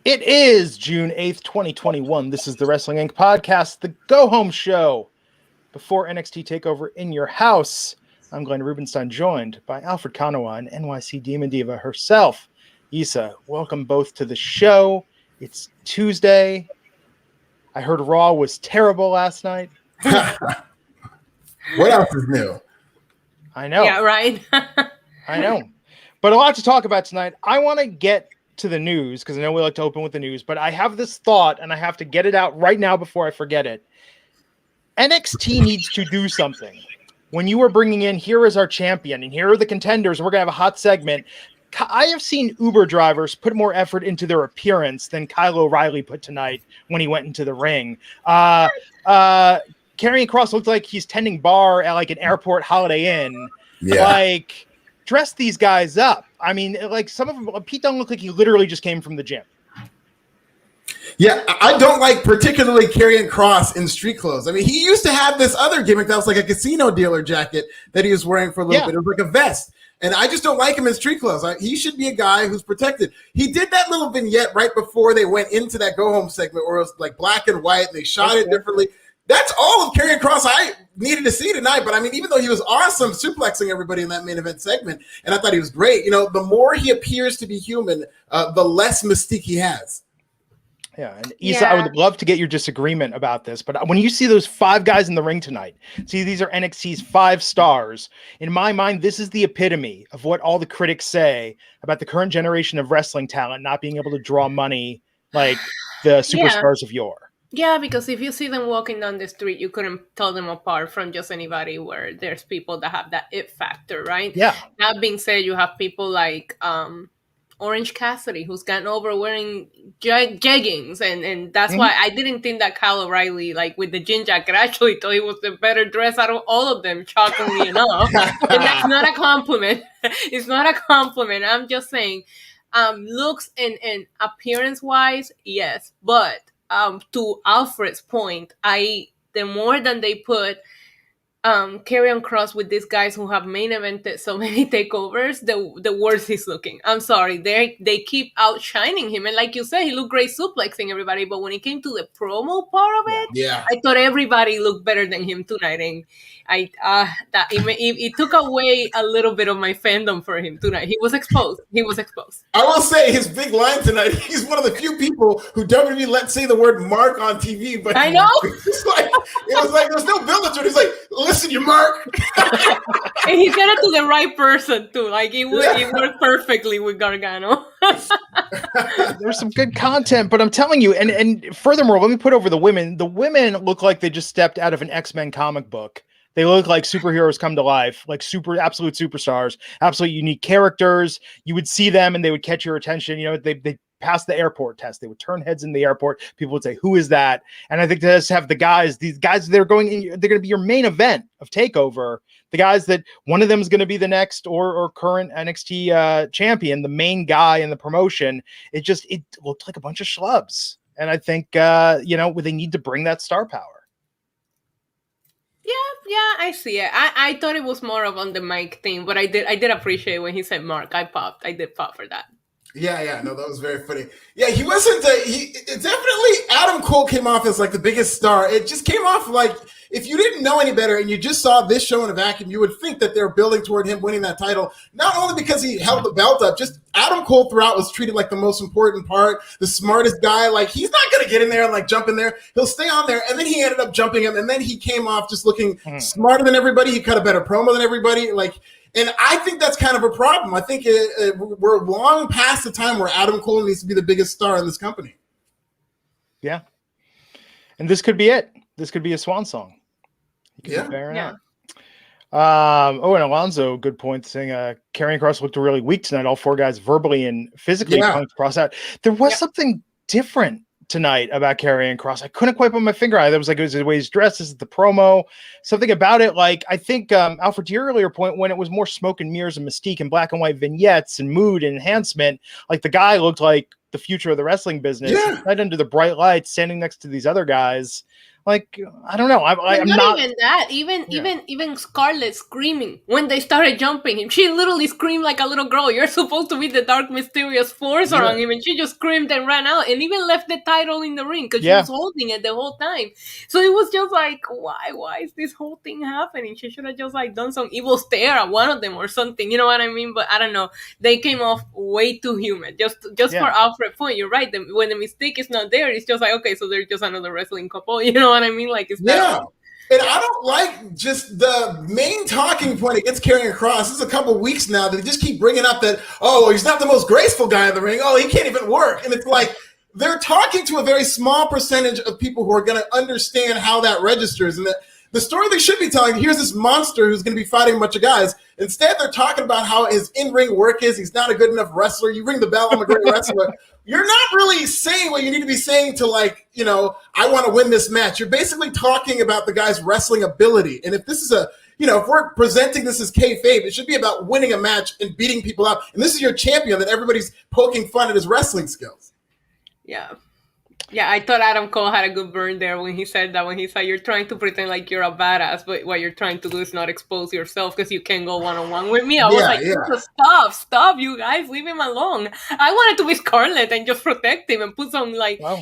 It is June 8th, 2021. This is the Wrestling Inc. podcast, the go-home show before NXT TakeOver in your house. I'm Glenn Rubenstein, joined by Alfred Konuwa and NYC Demon Diva herself. Issa, welcome both to the show. It's Tuesday. I heard Raw was terrible last night. What else is new? I know. Yeah, right. I know. But a lot to talk about tonight. I want to get to the news because I know we like to open with the news, but I have this thought and I have to get it out right now before I forget it. NXT needs to do something. When you are bringing in, here is our champion and here are the contenders, we're going to have a hot segment. I have seen Uber drivers put more effort into their appearance than Kyle O'Reilly put tonight when he went into the ring. Karrion Kross looked like he's tending bar at like an airport Holiday Inn. Yeah. Like, dress these guys up. I mean, like some of them, Pete Dunne looked like he literally just came from the gym. Yeah, I don't like particularly Karrion Kross in street clothes. I mean, he used to have this other gimmick that was like a casino dealer jacket that he was wearing for a little bit. It was like a vest. And I just don't like him in street clothes. He should be a guy who's protected. He did that little vignette right before they went into that go-home segment where it was like black and white and they shot it differently. That's all of Karrion Kross I needed to see tonight. But I mean, even though he was awesome suplexing everybody in that main event segment, and I thought he was great, you know, the more he appears to be human, the less mystique he has. Yeah, and Issa, I would love to get your disagreement about this, but when you see those five guys in the ring tonight, see these are NXT's 5 stars. In my mind, this is the epitome of what all the critics say about the current generation of wrestling talent not being able to draw money like the superstars of yore. Yeah, because if you see them walking down the street, you couldn't tell them apart from just anybody where there's people that have that it factor, right? Yeah. That being said, you have people like Orange Cassidy, who's gotten over wearing jeggings, and that's why I didn't think that Kyle O'Reilly, like with the jean jacket, I actually thought he was the better dress out of all of them, shockingly enough. And that's not a compliment. It's not a compliment. I'm just saying, looks and appearance-wise, yes, but to Alfred's point, the more than they put Karrion Kross with these guys who have main evented so many takeovers, the worse he's looking. I'm sorry, they keep outshining him, and like you said, he looked great suplexing everybody. But when it came to the promo part of it, I thought everybody looked better than him tonight, and it took away a little bit of my fandom for him tonight. He was exposed. I will say his big line tonight. He's one of the few people who WWE let say the word "Mark" on TV, but I know it was like there's no build to it. He's like, listen, you Mark. And he said it to the right person too. Like it worked perfectly with Gargano. There's some good content, but I'm telling you, and furthermore, let me put over the women. The women look like they just stepped out of an X-Men comic book. They look like superheroes come to life, like absolute superstars, absolute unique characters. You would see them and they would catch your attention. You know, they passed the airport test. They would turn heads in the airport. People would say, who is that? And I think they just have these guys, they're going to be your main event of TakeOver. The guys that one of them is going to be the next or current NXT champion, the main guy in the promotion. It looked like a bunch of schlubs. And I think, they need to bring that star power. Yeah, I see it. I thought it was more of on the mic thing, but I did appreciate when he said Mark. I did pop for that. Yeah, no, that was very funny. Yeah, he wasn't. Definitely, Adam Cole came off as like the biggest star. It just came off like if you didn't know any better and you just saw this show in a vacuum, you would think that they're building toward him winning that title. Not only because he held the belt up, just Adam Cole throughout was treated like the most important part, the smartest guy. Like he's not going to get in there and like jump in there. He'll stay on there, and then he ended up jumping him, and then he came off just looking smarter than everybody. He cut a better promo than everybody. And I think that's kind of a problem. I think we're long past the time where Adam Cole needs to be the biggest star in this company. Yeah. And this could be it. This could be a swan song. Yeah. And Alonzo, good point, saying Karrion Kross looked really weak tonight. All 4 guys verbally and physically punked Kross out. There was something different tonight about Karrion Kross. I couldn't quite put my finger on it. It was like it was the way he's dressed. This is the promo. Something about it. Like I think Alfred, to your earlier point, when it was more smoke and mirrors and mystique and black and white vignettes and mood and enhancement, like the guy looked like the future of the wrestling business. Right under the bright lights, standing next to these other guys. Like, I don't know. I'm not even that. Even Scarlett screaming when they started jumping him. She literally screamed like a little girl. You're supposed to be the dark, mysterious force around him, and she just screamed and ran out, and even left the title in the ring because she was holding it the whole time. So it was just like, why is this whole thing happening? She should have just like done some evil stare at one of them or something. You know what I mean? But I don't know. They came off way too human. Just for Alfred's point, you're right. When the mistake is not there, it's just like, okay, so they're just another wrestling couple. You know what I mean? Like, it's and I don't like just the main talking point it gets carrying across. This is a couple of weeks now that they just keep bringing up that, he's not the most graceful guy in the ring. Oh, he can't even work. And it's like they're talking to a very small percentage of people who are going to understand how that registers. And the story they should be telling, here's this monster who's going to be fighting a bunch of guys. Instead, they're talking about how his in-ring work is. He's not a good enough wrestler. You ring the bell, I'm a great wrestler. You're not really saying what you need to be saying to, like, I want to win this match. You're basically talking about the guy's wrestling ability. And if this is if we're presenting this as kayfabe, it should be about winning a match and beating people up. And this is your champion that everybody's poking fun at his wrestling skills. Yeah. Yeah, I thought Adam Cole had a good burn there when he said that. When he said, you're trying to pretend like you're a badass, but what you're trying to do is not expose yourself because you can't go one-on-one with me. I was like, stop, you guys, leave him alone. I wanted to be Scarlett and just protect him and put some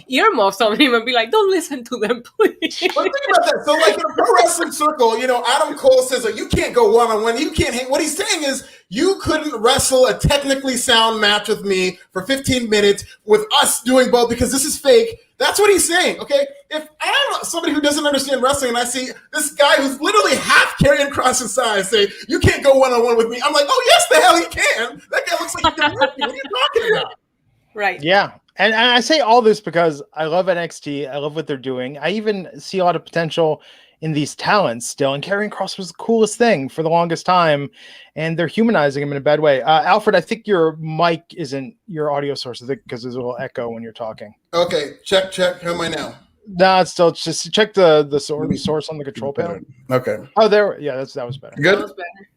earmuffs on him and be like, don't listen to them, please. But think about that. So, like, in a pro wrestling circle, Adam Cole says, you can't go one-on-one. You can't hang. What he's saying is, you couldn't wrestle a technically sound match with me for 15 minutes with us doing both because this is fake. That's what he's saying, okay? If I'm somebody who doesn't understand wrestling and I see this guy who's literally half carrying across his size say, you can't go one-on-one with me, I'm like, oh, yes, the hell he can. That guy looks like he can work me. What are you talking about? Right. Yeah. And I say all this because I love NXT. I love what they're doing. I even see a lot of potential in these talents still, and Karrion Kross was the coolest thing for the longest time, and they're humanizing him in a bad way. Alfred, I think your mic isn't your audio source, I think, because there's a little echo when you're talking. Okay, check. How am I now? No, it's still just check the source on the control panel. Okay. Oh, there. Yeah, that was better. Good. That was better.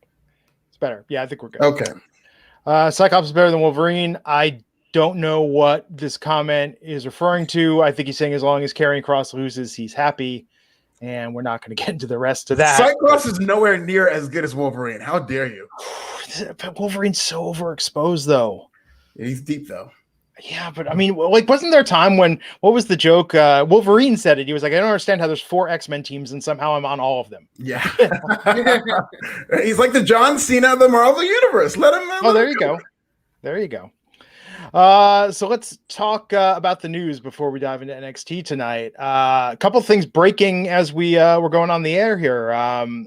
It's better. Yeah, I think we're good. Okay. Cyclops is better than Wolverine. I don't know what this comment is referring to. I think he's saying as long as Karrion Kross loses, he's happy. And we're not going to get into the rest of that. Cyclops is nowhere near as good as Wolverine. How dare you? But Wolverine's so overexposed, though. Yeah, he's deep, though. Yeah, but I mean, like, wasn't there a time when, what was the joke? Wolverine said it. He was like, I don't understand how there's 4 X-Men teams and somehow I'm on all of them. Yeah. He's like the John Cena of the Marvel Universe. Let him. Oh, there you go. There you go. So let's talk about the news before we dive into NXT tonight. A couple of things breaking as we're going on the air here.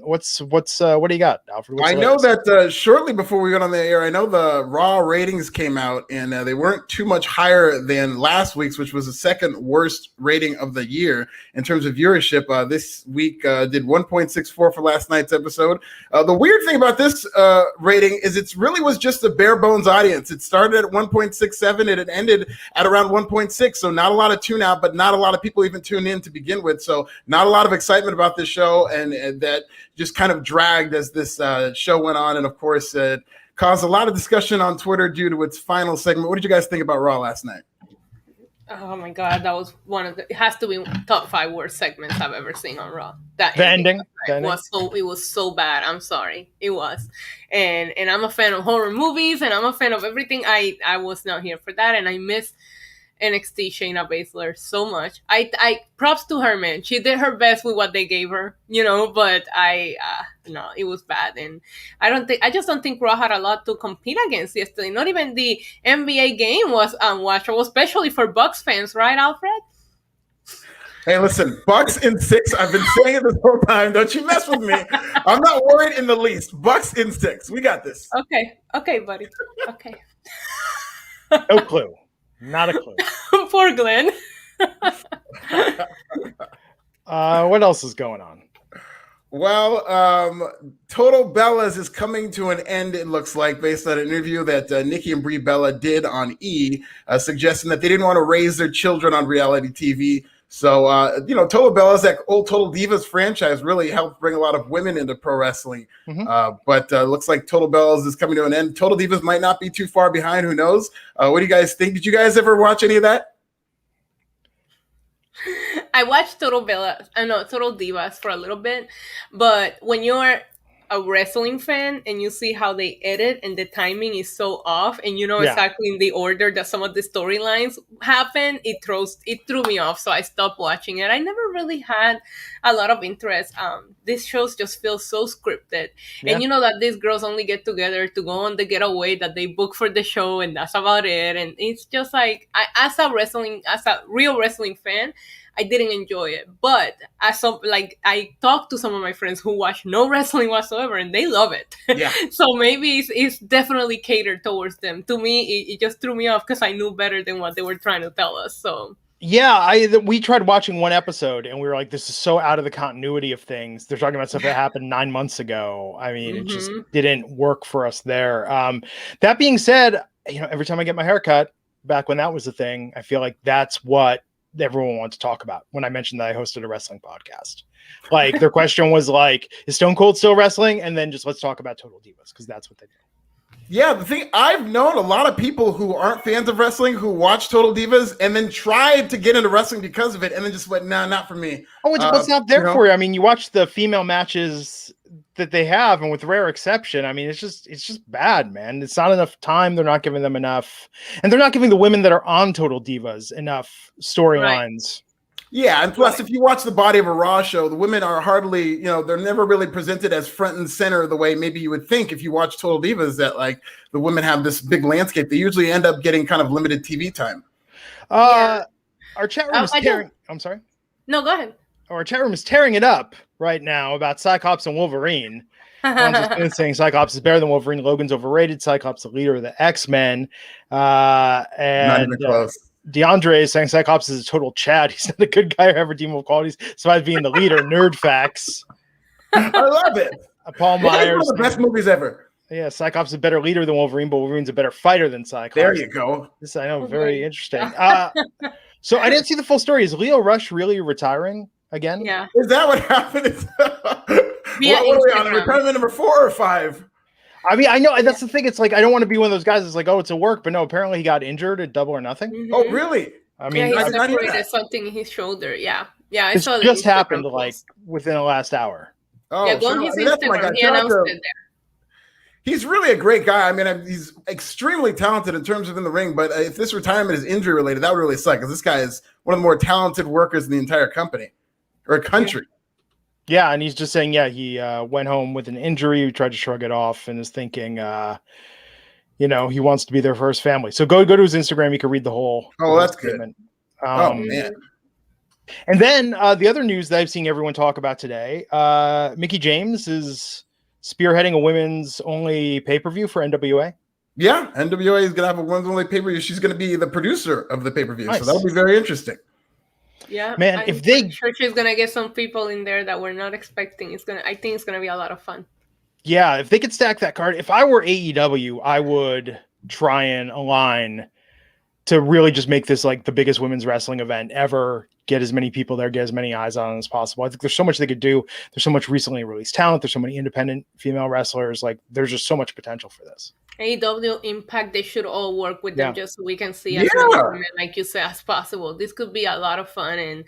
What do you got, Alfred? I know that shortly before we went on the air, I know the Raw ratings came out, and they weren't too much higher than last week's, which was the second worst rating of the year in terms of viewership. This week did 1.64 for last night's episode. The weird thing about this rating is it really was just a bare bones audience. It started at 1.67 and it ended at around 1.6. So not a lot of tune out, but not a lot of people even tune in to begin with. So not a lot of excitement about this show, and that just kind of dragged as this show went on. And of course, it caused a lot of discussion on Twitter due to its final segment. What did you guys think about Raw last night? Oh my God, that was it has to be top 5 worst segments I've ever seen on Raw. That ending was so bad. I'm sorry, it was. And I'm a fan of horror movies, and I'm a fan of everything. I was not here for that, and I miss NXT Shayna Baszler so much. I props to her, man. She did her best with what they gave her, but no, it was bad. And I just don't think Raw had a lot to compete against yesterday. Not even the NBA game was unwatchable, especially for Bucks fans, right, Alfred? Hey, listen, Bucks in 6. I've been saying it this whole time. Don't you mess with me. I'm not worried in the least. Bucks in 6. We got this. Okay, buddy. Okay. No clue. Not a clue. Poor Glenn. What else is going on? Well, Total Bellas is coming to an end, it looks like, based on an interview that Nikki and Brie Bella did on E! Suggesting that they didn't want to raise their children on reality TV. So, Total Bellas, that old Total Divas franchise, really helped bring a lot of women into pro wrestling. Mm-hmm. But looks like Total Bellas is coming to an end. Total Divas might not be too far behind. Who knows? What do you guys think? Did you guys ever watch any of that? I watched Total Divas for a little bit, but when you're a wrestling fan and you see how they edit and the timing is so off, and you know exactly in the order that some of the storylines happen, it threw me off. So I stopped watching it. I never really had a lot of interest. These shows just feel so scripted, and you know that these girls only get together to go on the getaway that they book for the show, and that's about it. And it's just like, as a real wrestling fan, I didn't enjoy it. But I talked to some of my friends who watch no wrestling whatsoever, and they love it. Yeah. So maybe it's definitely catered towards them. To me, it just threw me off because I knew better than what they were trying to tell us. So yeah, we tried watching one episode, and we were like, this is so out of the continuity of things. They're talking about stuff that happened 9 months ago. I mean, it just didn't work for us there. That being said, every time I get my hair cut, back when that was a thing, I feel like that's what everyone wants to talk about. When I mentioned that I hosted a wrestling podcast, like their question was like, is Stone Cold still wrestling? And then just let's talk about Total Divas, because that's what they do. Yeah, the thing, I've known a lot of people who aren't fans of wrestling who watch Total Divas and then tried to get into wrestling because of it, and then just went, nah, not for me. Oh, what's not there for you? I mean, you watch the female matches that they have, and with rare exception, I mean, it's just bad, man. It's not enough time. They're not giving them enough, and they're not giving the women that are on Total Divas enough storylines. Yeah, and plus, if you watch the body of a Raw show, the women are hardly, they're never really presented as front and center the way maybe you would think if you watch Total Divas, that like the women have this big landscape. They usually end up getting kind of limited TV time. Our chat room is tearing. I'm sorry. No, go ahead. Our chat room is tearing it up right now about Cyclops and Wolverine. One's saying Cyclops is better than Wolverine. Logan's overrated. Cyclops the leader of the X-Men. Not even close. DeAndre is saying Cyclops is a total Chad. He's not a good guy or have redeemable qualities. Besides being the leader. Nerd facts. I love it. Paul Myers. One of the best movies ever. Yeah, Cyclops is a better leader than Wolverine, but Wolverine's a better fighter than Cyclops. There you go. This I know, very interesting. So I didn't see the full story. Is Leo Rush really retiring again? Yeah. Is that what happened? What are we on? Retirement number 4 or 5? I mean, I know that's the thing. It's like I don't want to be one of those guys that's like, oh, it's a work, but no, apparently he got injured at Double or Nothing. Mm-hmm. Oh, really? I mean, he separated something in his shoulder. Yeah, I saw it just happened like within the last hour. Oh, yeah, go on his Instagram. He announced it there. He's really a great guy. I mean, he's extremely talented in terms of in the ring, but if this retirement is injury related, that would really suck because this guy is one of the more talented workers in the entire company or country. Yeah, and he's just saying, he went home with an injury. He tried to shrug it off and is thinking, he wants to be there for his family. So go to his Instagram. You can read the whole. Oh, that's statement. Good. Oh, man. And then the other news that I've seen everyone talk about today, Mickie James is spearheading a women's only pay-per-view for NWA. Yeah, NWA is going to have a women's only pay-per-view. She's going to be the producer of the pay-per-view. Nice. So that'll be very interesting. Yeah, man. I'm sure she's gonna get some people in there that we're not expecting. I think it's gonna be a lot of fun. Yeah, if they could stack that card. If I were AEW, I would try and align to really just make this like the biggest women's wrestling event ever. Get as many people there, get as many eyes on it as possible. I think there's so much they could do. There's so much recently released talent. There's so many independent female wrestlers. Like there's just so much potential for this. AEW Impact, they should all work with them just so we can see as many women, like you said, as possible. This could be a lot of fun, and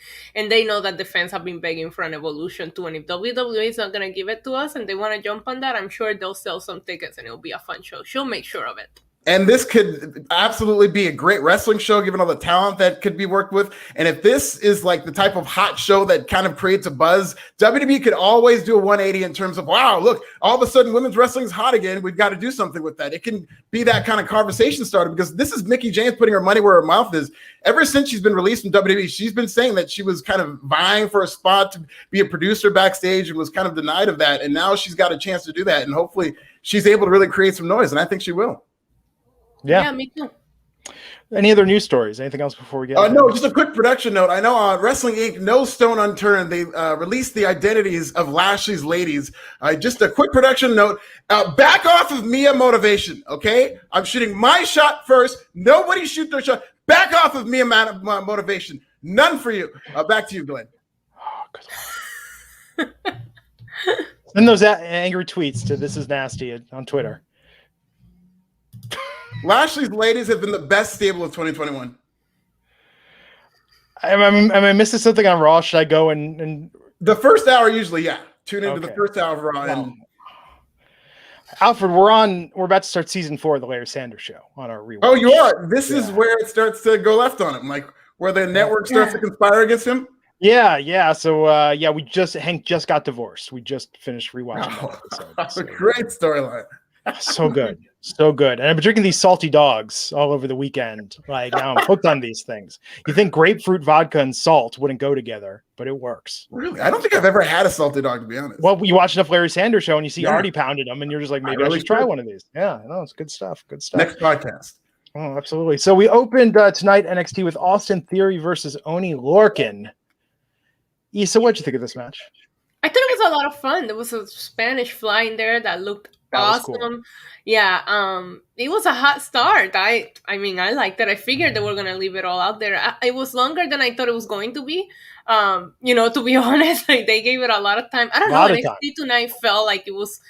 they know that the fans have been begging for an evolution too. And if WWE is not going to give it to us and they want to jump on that, I'm sure they'll sell some tickets and it'll be a fun show. She'll make sure of it. And this could absolutely be a great wrestling show, given all the talent that could be worked with. And if this is like the type of hot show that kind of creates a buzz, WWE could always do a 180 in terms of, wow, look, all of a sudden women's wrestling is hot again. We've got to do something with that. It can be that kind of conversation starter because this is Mickie James putting her money where her mouth is. Ever since she's been released from WWE, she's been saying that she was kind of vying for a spot to be a producer backstage and was kind of denied of that. And now she's got a chance to do that. And hopefully she's able to really create some noise. And I think she will. Yeah, me too. Any other news stories? Anything else before we get? No, just a quick production note. I know on Wrestling Inc., No Stone Unturned, they released the identities of Lashley's ladies. Just a quick production note. Back off of Mia Motivation, okay? I'm shooting my shot first. Nobody shoot their shot. Back off of Mia Motivation. None for you. Back to you, Glenn. Oh, send those angry tweets to This Is Nasty on Twitter. Lashley's ladies have been the best stable of 2021. Am I missing something on Raw? Should I go and the first hour usually, yeah. Tune into the first hour of Raw. And Alfred, we're about to start season 4 of the Larry Sanders Show on our rewatch. Oh, you are. This is where it starts to go left on him, like where the network starts to conspire against him. Yeah. So Hank just got divorced. We just finished rewatching that episode. So. Great storyline. So good. And I've been drinking these salty dogs all over the weekend. Like, now I'm hooked on these things. You think grapefruit vodka and salt wouldn't go together, but it works. Really? I don't think I've ever had a salty dog, to be honest. Well, you watch enough Larry Sanders Show and you see Artie pounded them, and you're just like, maybe I should try one of these. Yeah, no, it's good stuff. Next podcast. Oh, absolutely. So we opened tonight NXT with Austin Theory versus Oni Lorcan. Issa, what'd you think of this match? I thought it was a lot of fun. There was a Spanish fly in there that looked awesome. Cool. Yeah, it was a hot start. I mean, I liked it. I figured they were gonna leave it all out there. It was longer than I thought it was going to be. To be honest, like, they gave it a lot of time. I don't know. NXT tonight felt like it was.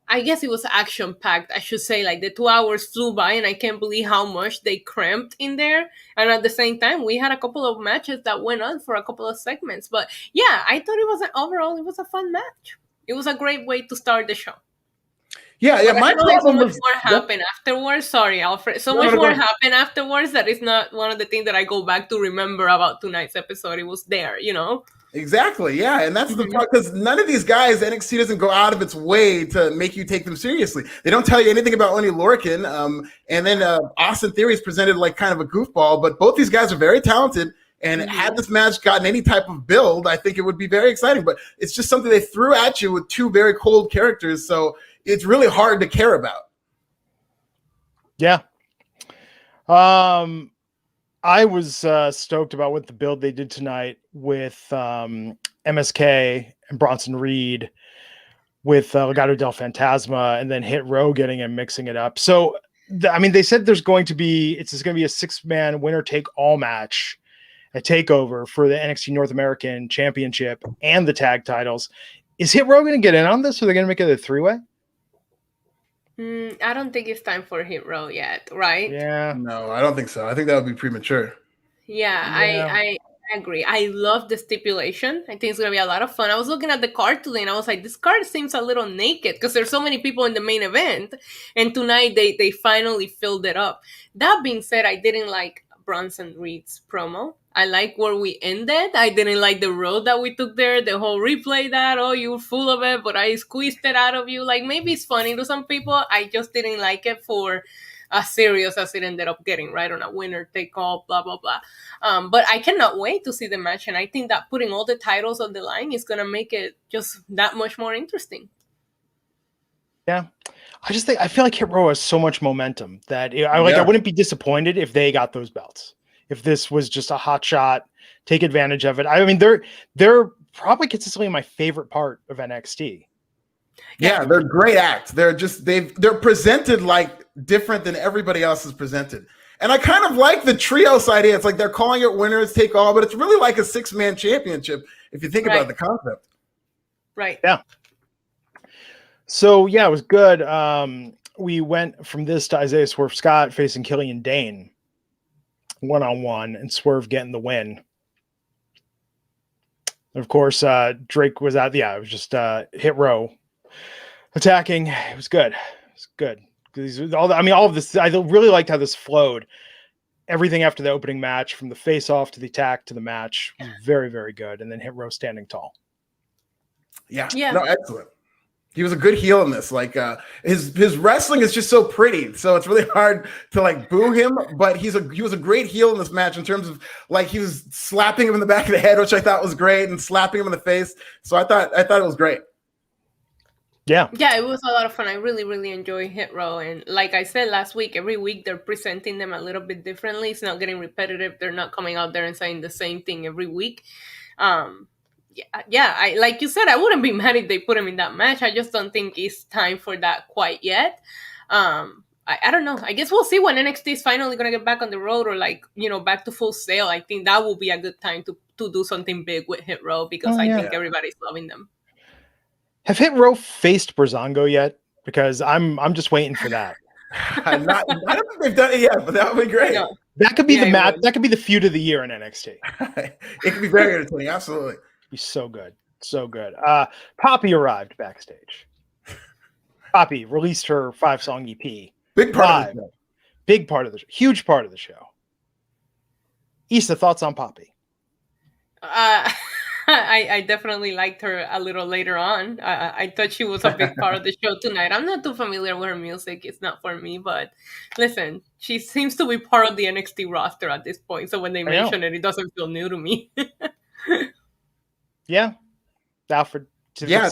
I guess it was action packed. I should say, like, the 2 hours flew by, and I can't believe how much they cramped in there. And at the same time, we had a couple of matches that went on for a couple of segments. But yeah, I thought it was a fun match. It was a great way to start the show. Yeah. My problem was more happened afterwards. Sorry, Alfred. More happened afterwards that is not one of the things that I go back to remember about tonight's episode. It was there, Exactly, yeah, and that's the part, because none of these guys, NXT doesn't go out of its way to make you take them seriously. They don't tell you anything about Oni Lorcan, and then Austin Theory is presented like kind of a goofball, but both these guys are very talented, and had this match gotten any type of build, I think it would be very exciting, but it's just something they threw at you with two very cold characters, so it's really hard to care about. Yeah. I was stoked about what the build they did tonight with MSK and Bronson Reed, with Legado del Fantasma, and then Hit Row getting and mixing it up. So, they said it's going to be a 6-man winner take all match at TakeOver for the NXT North American Championship and the tag titles. Is Hit Row going to get in on this, or are they going to make it a 3-way? I don't think it's time for Hit Row yet, right? Yeah. No, I don't think so. I think that would be premature. Yeah. I agree. I love the stipulation. I think it's going to be a lot of fun. I was looking at the card today and I was like, this card seems a little naked because there's so many people in the main event. And tonight they finally filled it up. That being said, I didn't like Bronson Reed's promo. I like where we ended. I didn't like the road that we took there. The whole replay that, you're full of it, but I squeezed it out of you. Like, maybe it's funny to some people. I just didn't like it for as serious as it ended up getting, right? On a winner take all, blah, blah, blah. But I cannot wait to see the match. And I think that putting all the titles on the line is going to make it just that much more interesting. Yeah. I feel like Hit Row has so much momentum that I wouldn't be disappointed if they got those belts. If this was just a hot shot, take advantage of it. I mean, they're probably consistently my favorite part of NXT. Yeah, they're great acts. They're presented like different than everybody else is presented. And I kind of like the trios idea. It's like they're calling it winners take all, but it's really like a 6-man championship if you think about the concept. Right. Yeah. So yeah, it was good. We went from this to Isaiah Swerve Scott facing Killian Dane 1-on-1, and Swerve getting the win. And of course, Drake was out. Yeah, it was just Hit Row attacking. It was good. All of this. I really liked how this flowed. Everything after the opening match, from the face-off to the attack to the match, was very, very good. And then Hit Row standing tall. Yeah. No, excellent. He was a good heel in this. Like his wrestling is just so pretty, so it's really hard to like boo him. But he was a great heel in this match in terms of like he was slapping him in the back of the head, which I thought was great, and slapping him in the face. So I thought it was great. Yeah, it was a lot of fun. I really, really enjoy Hit Row, and like I said last week, every week they're presenting them a little bit differently. It's not getting repetitive. They're not coming out there and saying the same thing every week. I like you said, I wouldn't be mad if they put him in that match. I just don't think it's time for that quite yet. I don't know. I guess we'll see when NXT is finally going to get back on the road, or back to full sail. I think that will be a good time to do something big with Hit Row, because I think everybody's loving them. Have Hit Row faced Breezango yet? Because I'm just waiting for that. I don't think they've done it yet, but that would be great. No. That could be the match. would. That could be the feud of the year in NXT. It could be very entertaining. Absolutely. He's so good. So good. Poppy arrived backstage. Poppy released her 5-song EP. Big part of the show. Big part of the show. Huge part of the show. Issa, thoughts on Poppy? I definitely liked her a little later on. I thought she was a big part of the show tonight. I'm not too familiar with her music. It's not for me, but listen, she seems to be part of the NXT roster at this point. So when they mention it, it doesn't feel new to me. Yeah. Alfred. Yeah,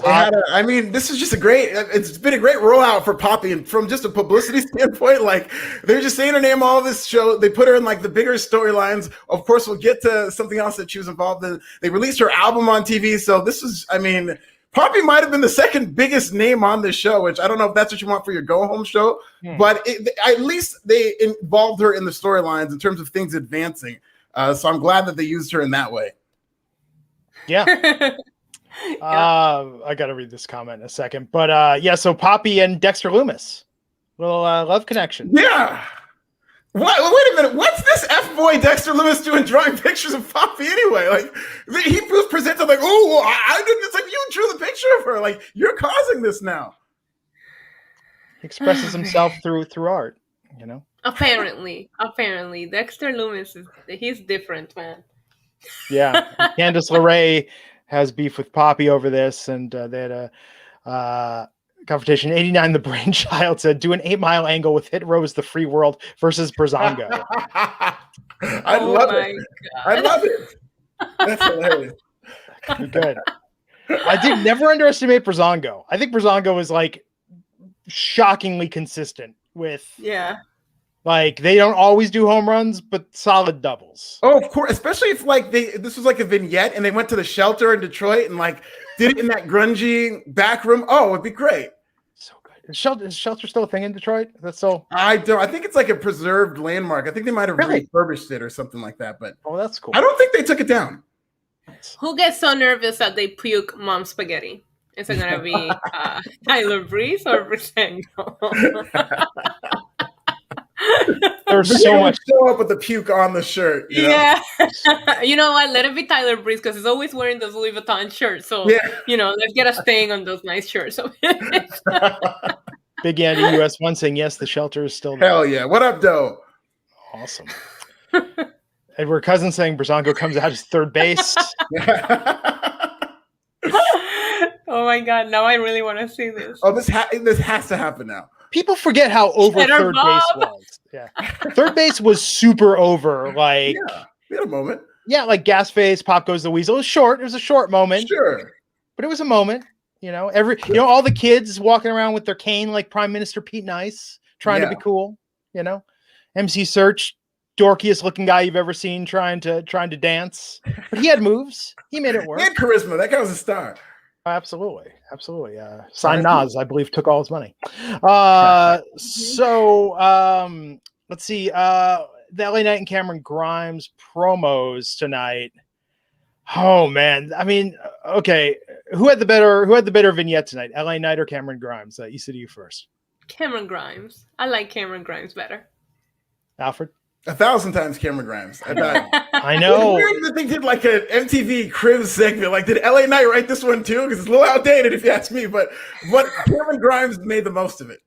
I mean, this is just it's been a great rollout for Poppy, and from just a publicity standpoint, like they're just saying her name all this show. They put her in like the bigger storylines. Of course, we'll get to something else that she was involved in. They released her album on TV, so this is, I mean, Poppy might have been the second biggest name on this show, which I don't know if that's what you want for your go-home show, but at least they involved her in the storylines in terms of things advancing. So I'm glad that they used her in that way. Yeah. I gotta read this comment in a second, but so Poppy and Dexter Lumis, little love connection. Yeah. What? Wait a minute. What's this F-boy Dexter Lumis doing drawing pictures of Poppy anyway? Like he was presented like, oh, I didn't. It's like you drew the picture of her. Like you're causing this now. He expresses himself through art. You know. Apparently, Dexter Lumis he's different, man. Yeah, Candice LeRae has beef with Poppy over this, and they had a confrontation. 89, the brainchild, said, do an 8-mile angle with Hit Rose, the Free World versus Breezango. I love it. That's hilarious. Good. I did never underestimate Breezango. I think Breezango is like shockingly consistent with. Yeah. Like they don't always do home runs, but solid doubles. Oh, of course, especially if like this was like a vignette and they went to the shelter in Detroit and like did it in that grungy back room. Oh, it'd be great. So good. Is shelter still a thing in Detroit? That's so. I think it's like a preserved landmark. I think they might have refurbished it or something like that. But that's cool. I don't think they took it down. Who gets so nervous that they puke mom spaghetti? Is it gonna be Tyler Breeze or Breezango? There's so much. Show up with the puke on the shirt. You know? Yeah. You know what? Let it be Tyler Breeze because he's always wearing those Louis Vuitton shirts. So, let's get a sting on those nice shirts. Big Andy US1 saying, yes, the shelter is still there. Hell yeah. What up, Doe? Awesome. Edward Cousins saying Breezango comes out as third base. Oh my God. Now I really want to see this. Oh, this has to happen now. People forget how over third base was. Yeah. Third base was super over. Like, we had a moment. Yeah, like gas face, pop goes the weasel. It was short. It was a short moment. Sure. But it was a moment. You know, all the kids walking around with their cane like Prime Minister Pete Nice, trying to be cool. You know, MC Search, dorkiest looking guy you've ever seen trying to dance. But he had moves. He made it work. He had charisma. That guy was a star. Absolutely. Sign Nas, I believe, took all his money. Let's see. The LA Knight and Cameron Grimes promos tonight. Oh man. I mean, okay. Who had the better vignette tonight? LA Knight or Cameron Grimes? You said you first. Cameron Grimes. I like Cameron Grimes better. Alfred? 1,000 times Cameron Grimes. I know. It's weird that they did like an MTV Cribs segment. Like, did LA Knight write this one too? Because it's a little outdated if you ask me. But Cameron Grimes made the most of it.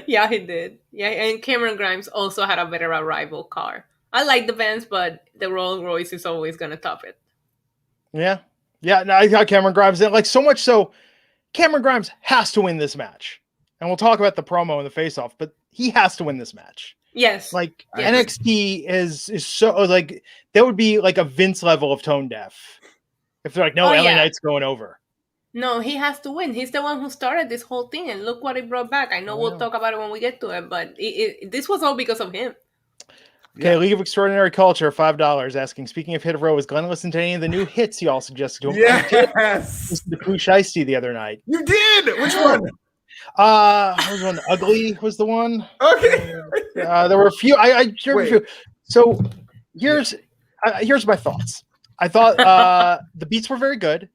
Yeah, he did. Yeah, and Cameron Grimes also had a better arrival car. I like the Benz, but the Rolls Royce is always going to top it. Yeah. Yeah, no, I got Cameron Grimes in. Like, so much so, Cameron Grimes has to win this match. And we'll talk about the promo and the face-off, but he has to win this match. Yes. Like, NXT is so, like, that would be like a Vince level of tone deaf. If they're like, no, LA Knight's going over. No, he has to win. He's the one who started this whole thing, and look what it brought back. I know we'll talk about it when we get to it, but this was all because of him. Okay, League of Extraordinary Culture, $5, asking, speaking of Hit Row, was Glenn listening to any of the new hits y'all suggested to him? Yes! Listened to Pooch Ice-T the other night. You did? Which one? Was one Ugly was the one. Okay. There were a few. I shared a few. So here's my thoughts. I thought the beats were very good.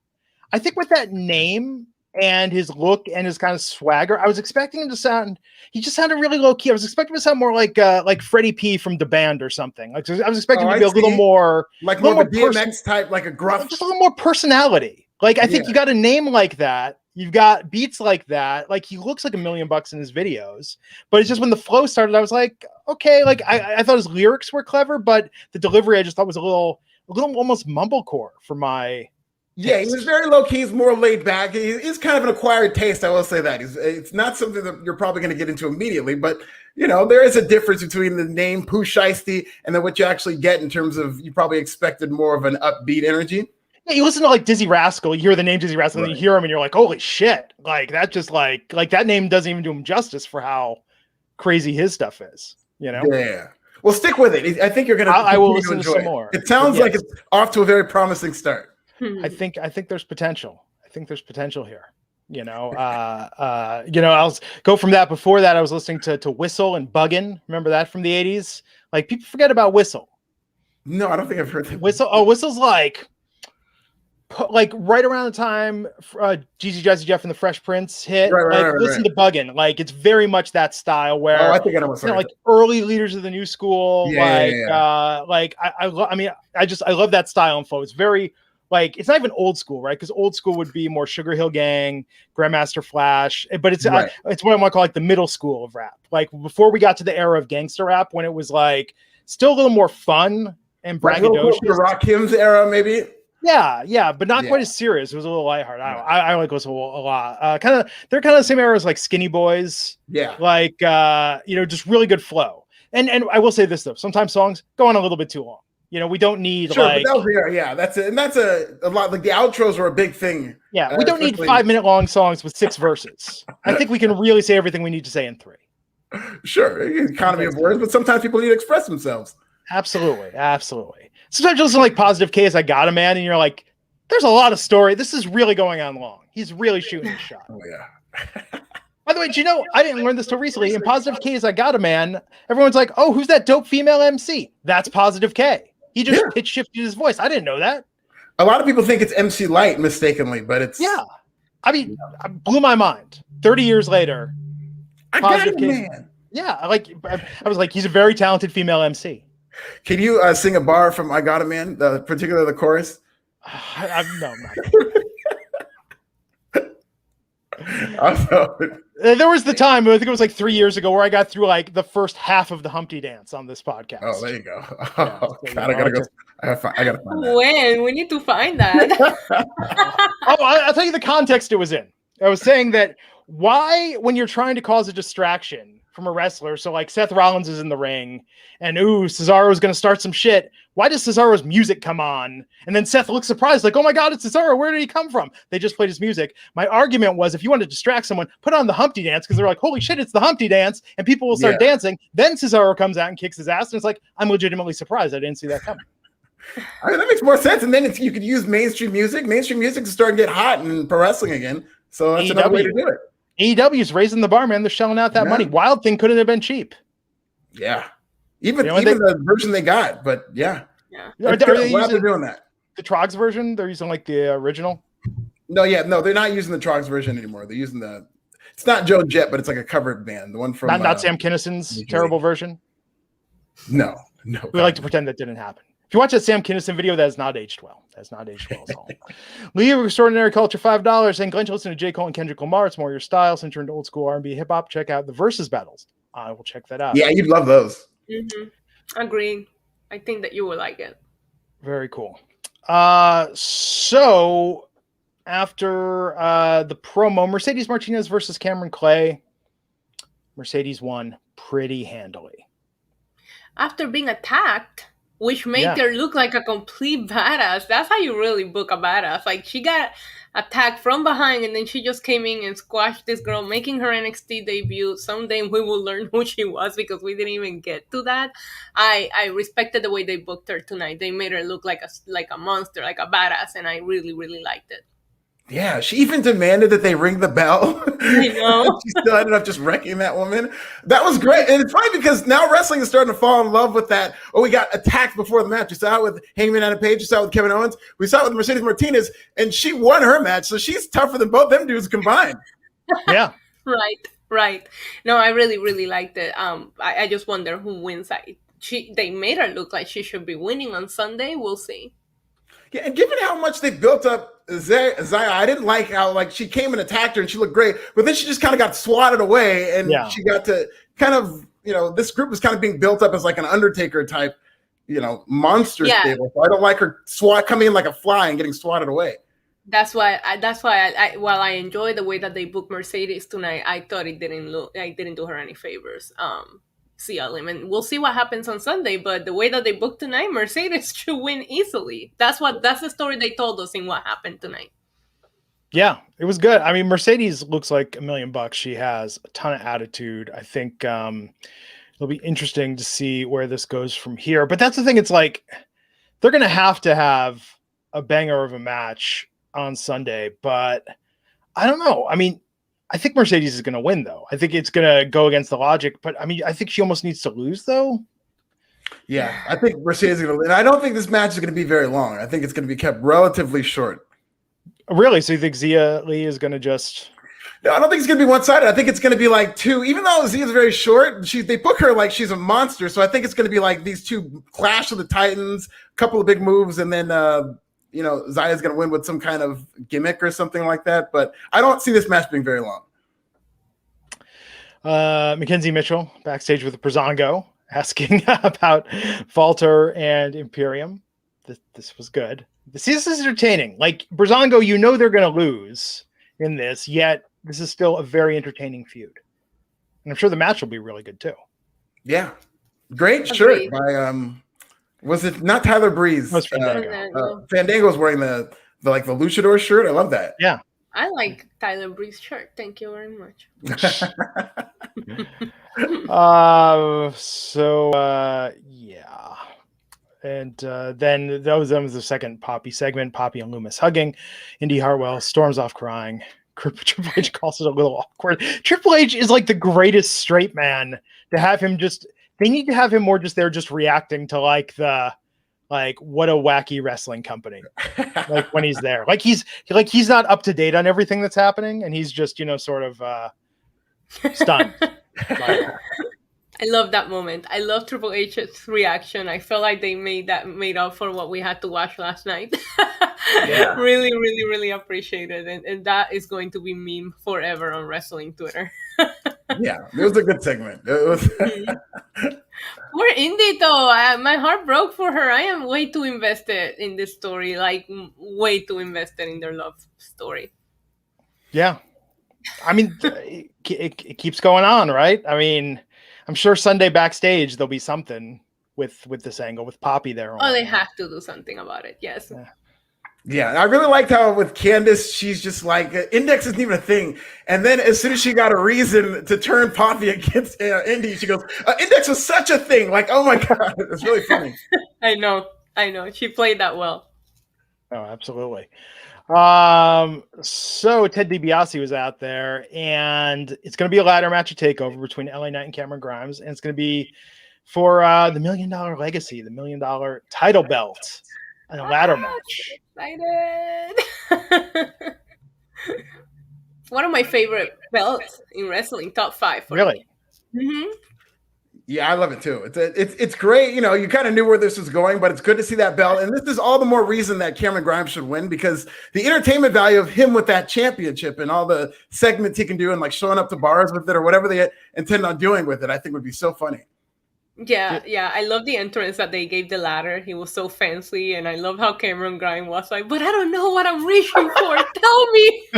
I think with that name, and his look and his kind of swagger. I was expecting him to sound. He just sounded really low key. I was expecting him to sound more like Freddie P from the band or something. Like I was expecting him to be a little more like more of a DMX type, like a gruff, just a little more personality. Like I think you got a name like that. You've got beats like that. Like he looks like $1 million in his videos, but it's just when the flow started, I was like, okay. Like I thought his lyrics were clever, but the delivery I just thought was a little almost mumblecore for my. Yeah, he was very low key. He's more laid back. He's kind of an acquired taste. I will say that it's not something that you're probably going to get into immediately, but there is a difference between the name Pooch Shiesty and then what you actually get in terms of you probably expected more of an upbeat energy. Yeah, you listen to like Dizzy Rascal, you hear the name Dizzy Rascal, and you hear him, and you're like, "Holy shit!" Like that, just like that name doesn't even do him justice for how crazy his stuff is. Yeah. Well, stick with it. I think you're gonna. I will listen to some more. It sounds like it's off to a very promising start. I think there's potential. I think there's potential here. I'll go from that. Before that, I was listening to Whistle and Buggin'. Remember that from the 80s? Like people forget about Whistle. No, I don't think I've heard that. Whistle. Oh, Whistle's like right around the time Jeezy Jazzy Jeff and the Fresh Prince hit. Listen to Buggin'. Like it's very much that style where I think I know what's like early leaders of the new school. I love that style and flow. It's very like it's not even old school, right? Because old school would be more Sugar Hill Gang, Grandmaster Flash, but it's what I want to call like the middle school of rap. Like before we got to the era of gangster rap, when it was like still a little more fun and braggadocious. The Rakim's era, maybe. Yeah, but not quite as serious. It was a little lighthearted. I like Whistle a lot. They're kind of the same era as like Skinny Boys. Yeah, like just really good flow. And I will say this though, sometimes songs go on a little bit too long. We don't need but that was that's it, and that's a lot. Like the outros were a big thing. Yeah, we don't need 5-minute long songs with 6 verses. I think we can really say everything we need to say in 3. Sure, economy of words, but sometimes people need to express themselves. Absolutely. Sometimes you listen to like Positive K as I Got a Man, and you're like, there's a lot of story. This is really going on long. He's really shooting his shot. Oh yeah. By the way, do you know, I didn't learn this till recently. In Positive K as I Got a Man, everyone's like, oh, who's that dope female MC? That's Positive K. He just pitch shifted his voice. I didn't know that. A lot of people think it's MC Light mistakenly, but it's I mean, it blew my mind. 30 years later, I got it, man. Yeah, I was like, he's a very talented female MC. Can you sing a bar from I Got a Man, particularly the chorus? No, not. There was the time, I think it was like 3 years ago, where I got through like the first half of the Humpty Dance on this podcast. Oh, there you go. God, I gotta go. I gotta find that. When we need to find that. I'll tell you the context it was in. I was saying that why, when you're trying to cause a distraction from a wrestler, so like Seth Rollins is in the ring, and Cesaro's going to start some shit. Why does Cesaro's music come on? And then Seth looks surprised, like, oh my God, it's Cesaro. Where did he come from? They just played his music. My argument was, if you want to distract someone, put on the Humpty Dance, because they're like, holy shit, it's the Humpty Dance, and people will start dancing. Then Cesaro comes out and kicks his ass, and it's like, I'm legitimately surprised. I didn't see that coming. I mean, that makes more sense. And then you could use mainstream music. Mainstream music is starting to get hot in pro wrestling again. So that's another way to do it. AEW is raising the bar, man. They're shelling out that money. Wild Thing couldn't have been cheap. Yeah. Even the version they got, but yeah. Are they doing that? The Trogs version? They're using like the original? No, they're not using the Trogs version anymore. They're using it's not Joe Jett, but it's like a cover band. The one from not Sam Kinnison's terrible version? No. We like to pretend that didn't happen. If you watch that Sam Kinison video, that has not aged well. That's not aged well at all. League of Extraordinary Culture, $5. And Glenn, listen to J. Cole and Kendrick Lamar. It's more your style. Since you're into old school R&B hip hop, check out the Versus battles. I will check that out. Yeah, you'd love those. Mm-hmm. Agreed. I think that you would like it. Very cool. So after the promo, Mercedes Martinez versus Cameron Clay, Mercedes won pretty handily. After being attacked, which made her look like a complete badass. That's how you really book a badass. Like, she got attacked from behind, and then she just came in and squashed this girl, making her NXT debut. Someday we will learn who she was, because we didn't even get to that. I respected the way they booked her tonight. They made her look like a monster, like a badass, and I really, really liked it. Yeah, she even demanded that they ring the bell. I know. She still ended up just wrecking that woman. That was great. And it's funny because now wrestling is starting to fall in love with that. Oh, we got attacked before the match. We saw it with Hangman Adam Page. We saw it with Kevin Owens. We saw it with Mercedes Martinez. And she won her match. So she's tougher than both them dudes combined. Yeah. Right. No, I really, really liked it. I just wonder who wins. They made her look like she should be winning on Sunday. We'll see. Yeah, and given how much they built up Zaya, I didn't like how like she came and attacked her and she looked great, but then she just kind of got swatted away and she got to kind of, this group was kind of being built up as like an Undertaker type, monster stable. So I don't like her coming in like a fly and getting swatted away. That's why while I enjoy the way that they booked Mercedes tonight, I thought it didn't do her any favors. CLM, and we'll see what happens on Sunday. But the way that they booked tonight, Mercedes should win easily. That's the story they told us in what happened tonight. Yeah, it was good. I mean, Mercedes looks like $1 million. She has a ton of attitude. I think it'll be interesting to see where this goes from here. But that's the thing. It's like they're going to have a banger of a match on Sunday. But I don't know. I mean, I think Mercedes is going to win, though. I think it's going to go against the logic. But, I mean, I think she almost needs to lose, though. Yeah, I think Mercedes is going to win. I don't think this match is going to be very long. I think it's going to be kept relatively short. Really? So you think Xia Li is going to just... No, I don't think it's going to be one-sided. I think it's going to be like two. Even though Zia's very short, they book her like she's a monster. So I think it's going to be like these two clash of the Titans, a couple of big moves, and then Zia's going to win with some kind of gimmick or something like that. But I don't see this match being very long. Mackenzie Mitchell backstage with Brazongo asking about Falter and Imperium. This was good. This is entertaining. Like Brazongo, they're going to lose in this, yet this is still a very entertaining feud. And I'm sure the match will be really good too. Yeah. Great shirt by was it not Tyler Breeze? Fandango's wearing the luchador shirt. I love that. Yeah. I like Tyler Breeze's shirt. Thank you very much. Yeah. And then that was the second Poppy segment. Poppy and Loomis hugging. Indy Hartwell storms off crying. Triple H calls it a little awkward. Triple H is like the greatest straight man to have him they need to have him more just there just reacting to what a wacky wrestling company. Like when he's there. He's not up to date on everything that's happening and he's just, sort of stunned. I love that moment. I love Triple H's reaction. I feel like they made up for what we had to watch last night. Yeah. Really, really, really appreciate it. And that is going to be meme forever on wrestling Twitter. Yeah, it was a good segment. Poor Indy, though. My heart broke for her. I am way too invested in this story. Way too invested in their love story. Yeah. I mean, it keeps going on, right? I mean, I'm sure Sunday backstage there'll be something with this angle with Poppy there. Oh, they have to do something about it. Yes. Yeah, I really liked how with Candice, she's just like Index isn't even a thing, and then as soon as she got a reason to turn Poppy against Indy, she goes, "Index was such a thing." Like, oh my god, it's really funny. I know, she played that well. Oh, absolutely. So Ted DiBiase was out there, and it's going to be a ladder match, a takeover between LA Knight and Cameron Grimes, and it's going to be for the $1 Million Legacy, the $1 Million title belt, and a ladder match. Excited! One of my favorite belts in wrestling, top 5. Really? Mm-hmm. Yeah, I love it too. It's great. You kind of knew where this was going, but it's good to see that belt. And this is all the more reason that Cameron Grimes should win, because the entertainment value of him with that championship and all the segments he can do and showing up to bars with it or whatever they intend on doing with it, I think would be so funny. Yeah. I love the entrance that they gave the ladder. He was so fancy, and I love how Cameron Grimes was like, "But I don't know what I'm reaching for. Tell me."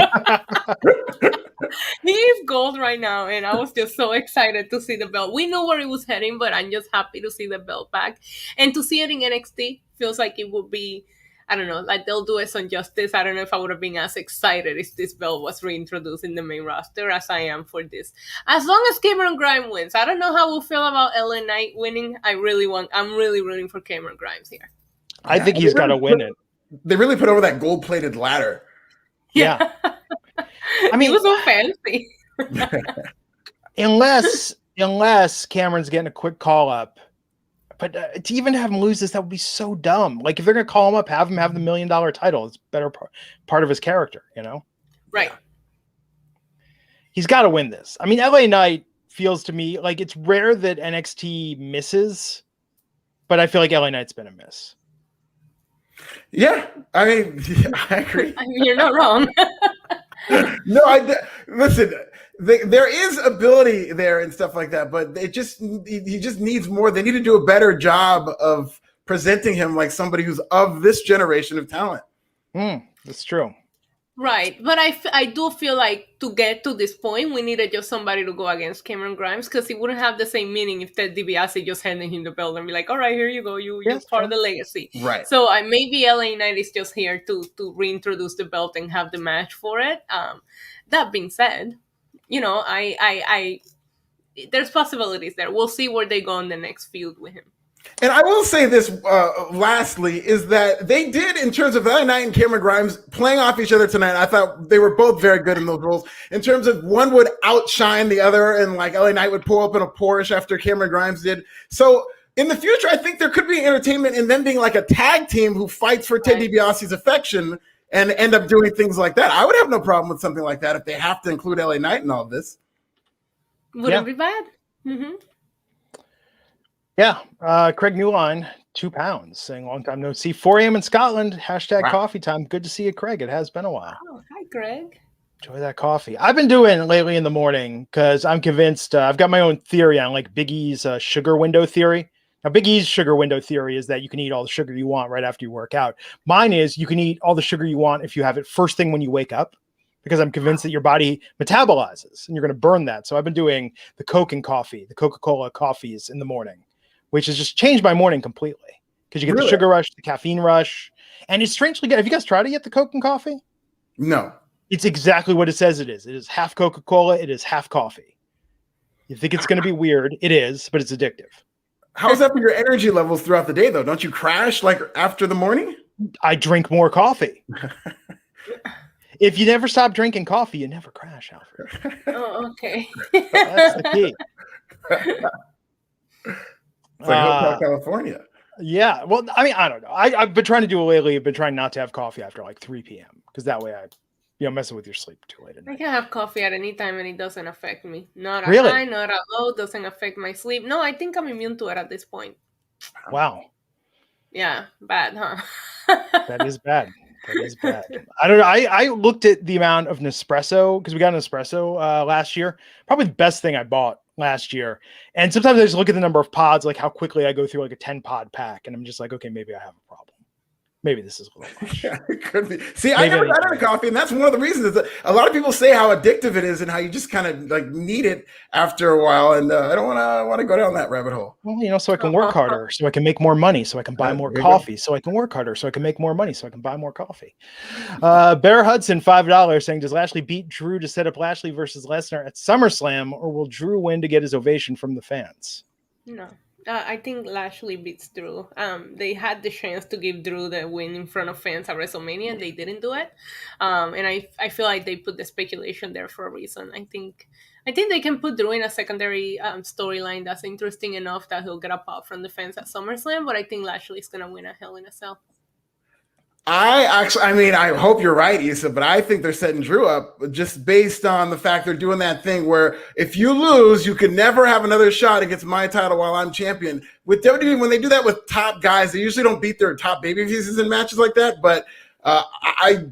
He is gold right now, and I was just so excited to see the belt. We know where it was heading, but I'm just happy to see the belt back. And to see it in NXT feels like it would be, I don't know, they'll do it some justice. I don't know if I would have been as excited if this belt was reintroduced in the main roster as I am for this. As long as Cameron Grimes wins. I don't know how we'll feel about LA Knight winning. I'm really rooting for Cameron Grimes here. I think he's got to win it. They really put over that gold-plated ladder. Yeah. I mean, he was so fancy. unless Cameron's getting a quick call up, but to even have him lose this, that would be so dumb. Like if they're gonna call him up, have him have the $1 million title. It's better part of his character, you know? Right. Yeah. He's got to win this. I mean, LA Knight feels to me like it's rare that NXT misses, but I feel like LA Knight's been a miss. Yeah, I mean, I agree. I mean, you're not wrong. No, listen. There is ability there and stuff like that, but he just needs more. They need to do a better job of presenting him like somebody who's of this generation of talent. That's true. Right, but I do feel like to get to this point, we needed just somebody to go against Cameron Grimes, because it wouldn't have the same meaning if Ted DiBiase just handed him the belt and be like, all right, here you go, you're part of the legacy. Right. So maybe LA Knight is just here to reintroduce the belt and have the match for it. That being said, you know, I there's possibilities there. We'll see where they go in the next feud with him. And I will say this lastly, is that they did, in terms of LA Knight and Cameron Grimes playing off each other tonight, I thought they were both very good in those roles. In terms of one would outshine the other, and like LA Knight would pull up in a Porsche after Cameron Grimes did. So in the future, I think there could be entertainment in them being like a tag team who fights for Ted DiBiase's affection and end up doing things like that. I would have no problem with something like that if they have to include LA Knight in all of this. Wouldn't be bad. Mm-hmm. Yeah, Craig Newline, 2 pounds, saying long time no see. 4 a.m. in Scotland, hashtag coffee time. Good to see you, Craig. It has been a while. Oh, hi, Craig. Enjoy that coffee. I've been doing lately in the morning because I'm convinced I've got my own theory on like Big E's sugar window theory. Now, Big E's sugar window theory is that you can eat all the sugar you want right after you work out. Mine is you can eat all the sugar you want if you have it first thing when you wake up, because I'm convinced that your body metabolizes and you're going to burn that. So I've been doing the Coke and coffee, the Coca-Cola coffees in the morning, which has just changed my morning completely because you get the sugar rush, the caffeine rush, and it's strangely good. Have you guys tried to get the Coke and coffee? No. It's exactly what it says it is. It is half Coca-Cola. It is half coffee. You think it's going to be weird. It is, but it's addictive. How's that for your energy levels throughout the day, though? Don't you crash like after the morning? I drink more coffee. If you never stop drinking coffee, you never crash, Alfred. Oh, okay. That's the key. It's like Hotel California. Yeah. Well, I mean, I don't know. I've been trying to do it lately. I've been trying not to have coffee after like 3 p.m. because that way messing with your sleep too late at night. I can have coffee at any time and it doesn't affect me. Not at Really? high, not at low. Doesn't affect my sleep. No, I think I'm immune to it at this point. Wow. Yeah. Bad, huh? That is bad. That is bad. I don't know. I looked at the amount of Nespresso because we got an espresso last year. Probably the best thing I bought last year. And sometimes I just look at the number of pods, like how quickly I go through like a 10 pod pack. And I'm just like, okay, maybe I have a problem. Maybe this is a little much. Yeah, it could be. See, I never got into coffee, and that's one of the reasons. Is that a lot of people say how addictive it is and how you just kind of like need it after a while. And I don't want to go down that rabbit hole. Well, so I can work harder, so I can make more money, so I can buy more coffee, so I can work harder, so I can make more money, so I can buy more coffee. Bear Hudson, $5, saying, does Lashley beat Drew to set up Lashley versus Lesnar at SummerSlam, or will Drew win to get his ovation from the fans? No. I think Lashley beats Drew. They had the chance to give Drew the win in front of fans at WrestleMania, and they didn't do it. And I feel like they put the speculation there for a reason. I think they can put Drew in a secondary storyline that's interesting enough that he'll get a pop from the fans at SummerSlam. But I think Lashley's gonna win a Hell in a Cell. I hope you're right, Issa, but I think they're setting Drew up just based on the fact they're doing that thing where if you lose, you can never have another shot against my title while I'm champion. With WWE, when they do that with top guys, they usually don't beat their top babyfaces in matches like that. But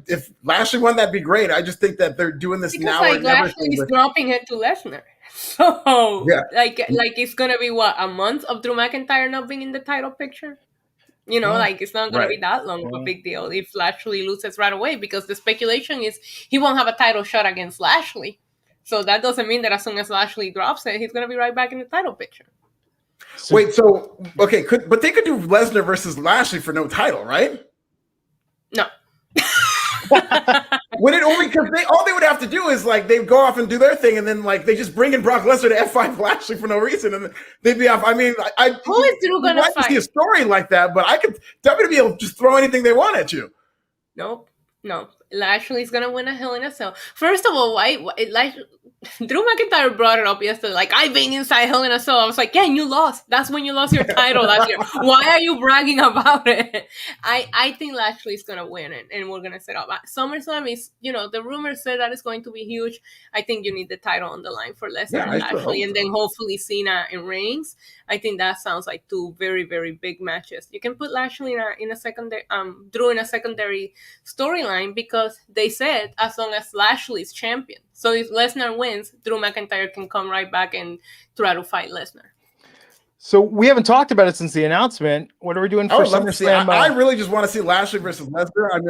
if Lashley won, that'd be great. I just think that they're doing this now. Like Lashley's dropping it to Lesnar. So, yeah. like it's going to be, a month of Drew McIntyre not being in the title picture? It's not going to be that long of a big deal if Lashley loses right away, because the speculation is he won't have a title shot against Lashley. So that doesn't mean that as soon as Lashley drops it, he's going to be right back in the title picture. But they could do Lesnar versus Lashley for no title, right? No. Would it only because all they would have to do is like they go off and do their thing, and then like they just bring in Brock Lesnar to F5 Lashley for no reason, and they'd be off. I mean, who is Drew gonna fight? See a story like that, but I could WWE will just throw anything they want at you. Nope. No. Lashley's gonna win a Hell in a Cell. First of all, why Drew McIntyre brought it up yesterday. Like, I've been inside Hell in a Cell. I was like, yeah, and you lost. That's when you lost your title last year. Why are you bragging about it? I think Lashley's gonna win it, and we're gonna set up. SummerSlam is, the rumors say that it's going to be huge. I think you need the title on the line for Lesnar and Lashley, and then hopefully Cena and Reigns. I think that sounds like two very, very big matches. You can put Lashley in a secondary, Drew in a secondary storyline, because they said as long as Lashley's champion. So if Lesnar wins, Drew McIntyre can come right back and try to fight Lesnar. So we haven't talked about it since the announcement. What are we doing for SummerSlam? I really just want to see Lashley versus Lesnar.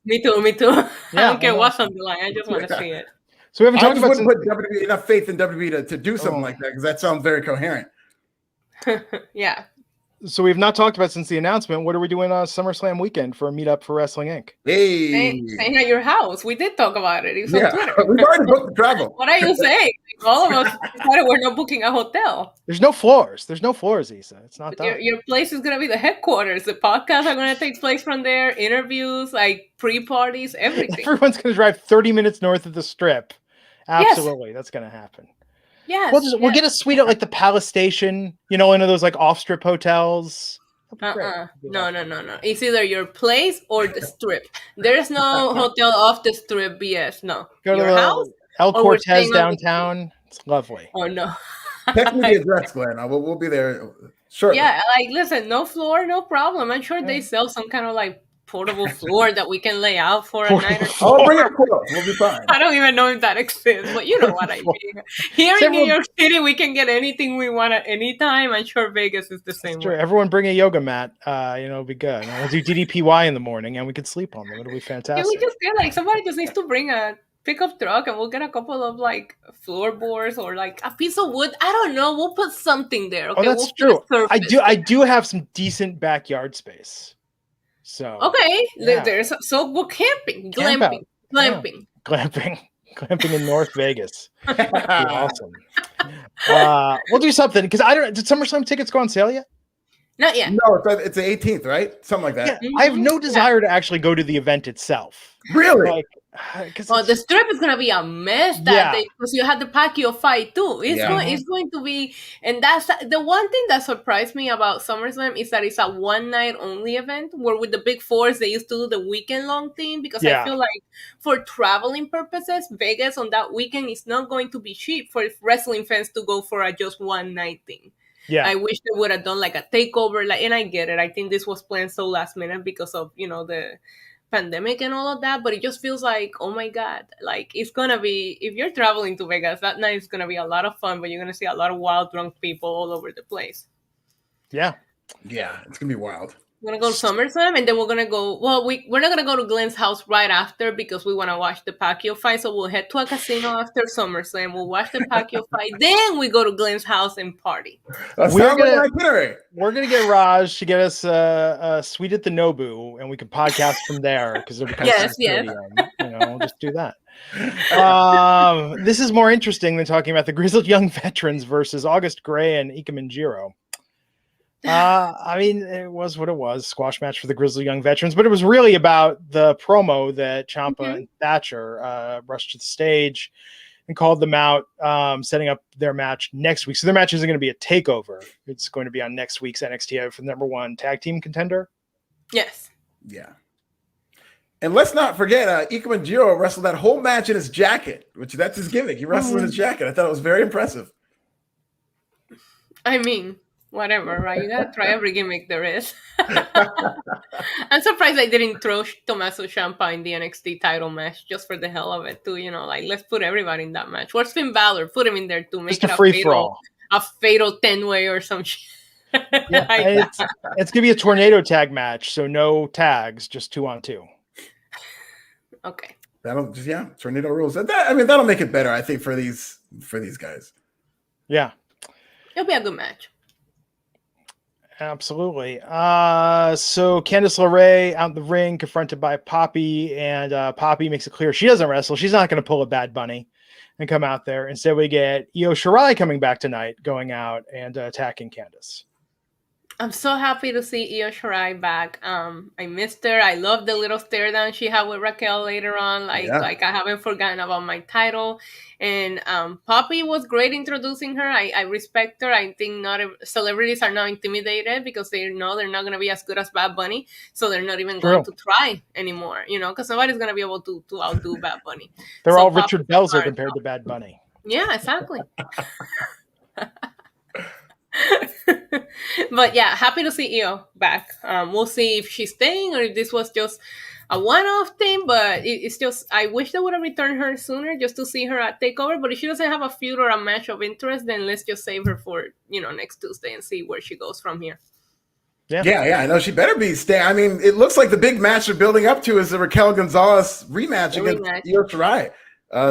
Me too. Yeah, I don't care what's on the line. I just want to see it. So we haven't talked about put WWE, enough faith in WWE to do something like that, because that sounds very coherent. Yeah. So we have not talked about since the announcement. What are we doing on SummerSlam weekend for a meetup for Wrestling Inc? Hey, staying at your house. We did talk about it. It's on Twitter. We've already booked the travel. What are you saying? All of us decided we're not booking a hotel. There's no floors. Isa. It's not done. Your place is going to be the headquarters. The podcasts are going to take place from there. Interviews, like pre-parties, everything. Everyone's going to drive 30 minutes north of the Strip. Absolutely, That's going to happen. Yeah, we'll get a suite at like the Palace Station, one of those like off-strip hotels. No. It's either your place or the Strip. There's no hotel off the Strip BS. No. Go to your house? El Cortez downtown. It's lovely. Oh, no. Text me the address, Glenn. We'll be there shortly. Yeah, listen, no floor, no problem. I'm sure they sell some kind of like portable floor that we can lay out for a night or two. Oh, bring it close. We'll be fine. I don't even know if that exists, but you know what I mean. Here in New York City, we can get anything we want at any time. I'm sure Vegas is the same way. Everyone bring a yoga mat. It'll be good. We'll do DDPY in the morning, and we can sleep on them. It'll be fantastic. Yeah, we just get somebody just needs to bring a pickup truck, and we'll get a couple of floorboards or a piece of wood. I don't know. We'll put something there. Okay? Oh, that's true. I do have some decent backyard space. So there's we're camping, glamping in North Vegas. Awesome. We'll do something, because did SummerSlam tickets go on sale yet? Not yet. No, it's the 18th, right? Something like that. Yeah, I have no desire to actually go to the event itself. Really? The Strip is gonna be a mess that day, because you had the Pacquiao fight too. It's going to be, and that's the one thing that surprised me about SummerSlam, is that it's a one night only event, where with the Big Fours they used to do the weekend long thing, because I feel like for traveling purposes, Vegas on that weekend is not going to be cheap for wrestling fans to go for a just one night thing. Yeah, I wish they would have done a takeover, and I get it. I think this was planned so last minute because of the pandemic and all of that, but it just feels like, oh my god, it's gonna be, if you're traveling to Vegas, that night is gonna be a lot of fun, but you're gonna see a lot of wild drunk people all over the place. Yeah, it's gonna be wild. We're gonna go to SummerSlam, and then we're gonna go. Well, we're not gonna go to Glenn's house right after, because we want to watch the Pacquiao fight. So we'll head to a casino after SummerSlam. We'll watch the Pacquiao fight. Then we go to Glenn's house and party. We're gonna get Raj to get us a suite at the Nobu, and we can podcast from there, because it'll be kind of we'll just do that. This is more interesting than talking about the Grizzled Young Veterans versus August Gray and Ika Manjiro. It was what it was, squash match for the Grizzly Young Veterans, but it was really about the promo that Ciampa and Thatcher rushed to the stage and called them out, setting up their match next week. So their match isn't going to be a takeover. It's going to be on next week's NXT for the #1 tag team contender. Yes. Yeah. And let's not forget, Ika Manjiro wrestled that whole match in his jacket, which that's his gimmick. He wrestled in his jacket. I thought it was very impressive. I mean, whatever, right? You gotta try every gimmick there is. I'm surprised I didn't throw Tommaso Ciampa in the NXT title match just for the hell of it, too. Let's put everybody in that match. Where's Finn Balor? Put him in there too. Make just it a free for all. A fatal 10-way or some shit. It's gonna be a tornado tag match, so no tags, just 2-on-2. Okay. Tornado rules. That'll make it better, I think, for these guys. Yeah. It'll be a good match. Absolutely. So Candice LeRae out in the ring, confronted by Poppy, and Poppy makes it clear she doesn't wrestle. She's not going to pull a Bad Bunny and come out there. Instead, we get Io Shirai coming back tonight, going out and attacking Candice. I'm so happy to see Io Shirai back. I missed her. I love the little stare down she had with Raquel later on. Like I haven't forgotten about my title. And Poppy was great introducing her. I respect her. I think not celebrities are now intimidated because they know they're not going to be as good as Bad Bunny, so they're not even going to try anymore. Because nobody's going to be able to outdo Bad Bunny. They're all Richard Belzer compared to Bad Bunny. Yeah, exactly. But yeah, happy to see Io back. We'll see if she's staying or if this was just a one-off thing, but it's just, I wish they would have returned her sooner just to see her at TakeOver. But if she doesn't have a feud or a match of interest, then let's just save her for next Tuesday and see where she goes from here. Yeah. I know she better be staying. I mean, it looks like the big match they're building up to is the Raquel Gonzalez rematch against Io Shirai.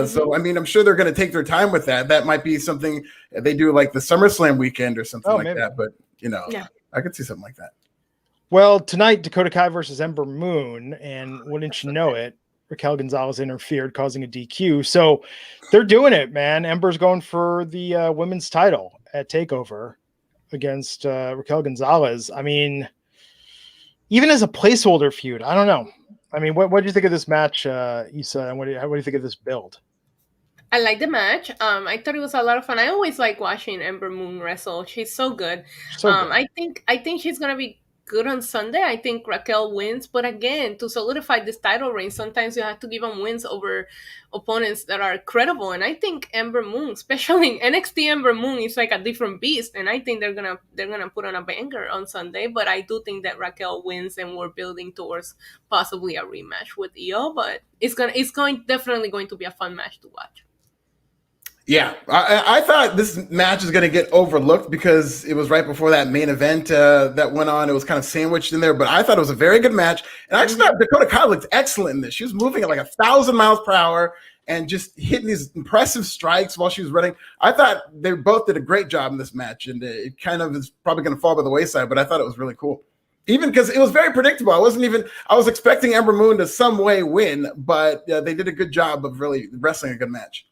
So, I mean, I'm sure they're going to take their time with that. That might be something they do like the SummerSlam weekend or something like that. But, I could see something like that. Well, tonight, Dakota Kai versus Ember Moon. And wouldn't you know it, Raquel Gonzalez interfered, causing a DQ. So they're doing it, man. Ember's going for the women's title at TakeOver against Raquel Gonzalez. I mean, even as a placeholder feud, I don't know. I mean, what do you think of this match, Issa? And what do you think of this build? I like the match. I thought it was a lot of fun. I always like watching Ember Moon wrestle. She's so good. I think she's gonna be good on Sunday. I think Raquel wins, but again, to solidify this title reign, sometimes you have to give them wins over opponents that are credible. And I think Ember Moon, especially in NXT Ember Moon, is like a different beast. And I think they're gonna put on a banger on Sunday. But I do think that Raquel wins, and we're building towards possibly a rematch with Io. But it's definitely going to be a fun match to watch. Yeah, I thought this match is going to get overlooked because it was right before that main event that went on. It was kind of sandwiched in there, but I thought it was a very good match. And I just thought Dakota Kai looked excellent in this. She was moving at like 1,000 miles per hour and just hitting these impressive strikes while she was running. I thought they both did a great job in this match, and it kind of is probably going to fall by the wayside, but I thought it was really cool. Even because it was very predictable. I was expecting Ember Moon to some way win, but they did a good job of really wrestling a good match.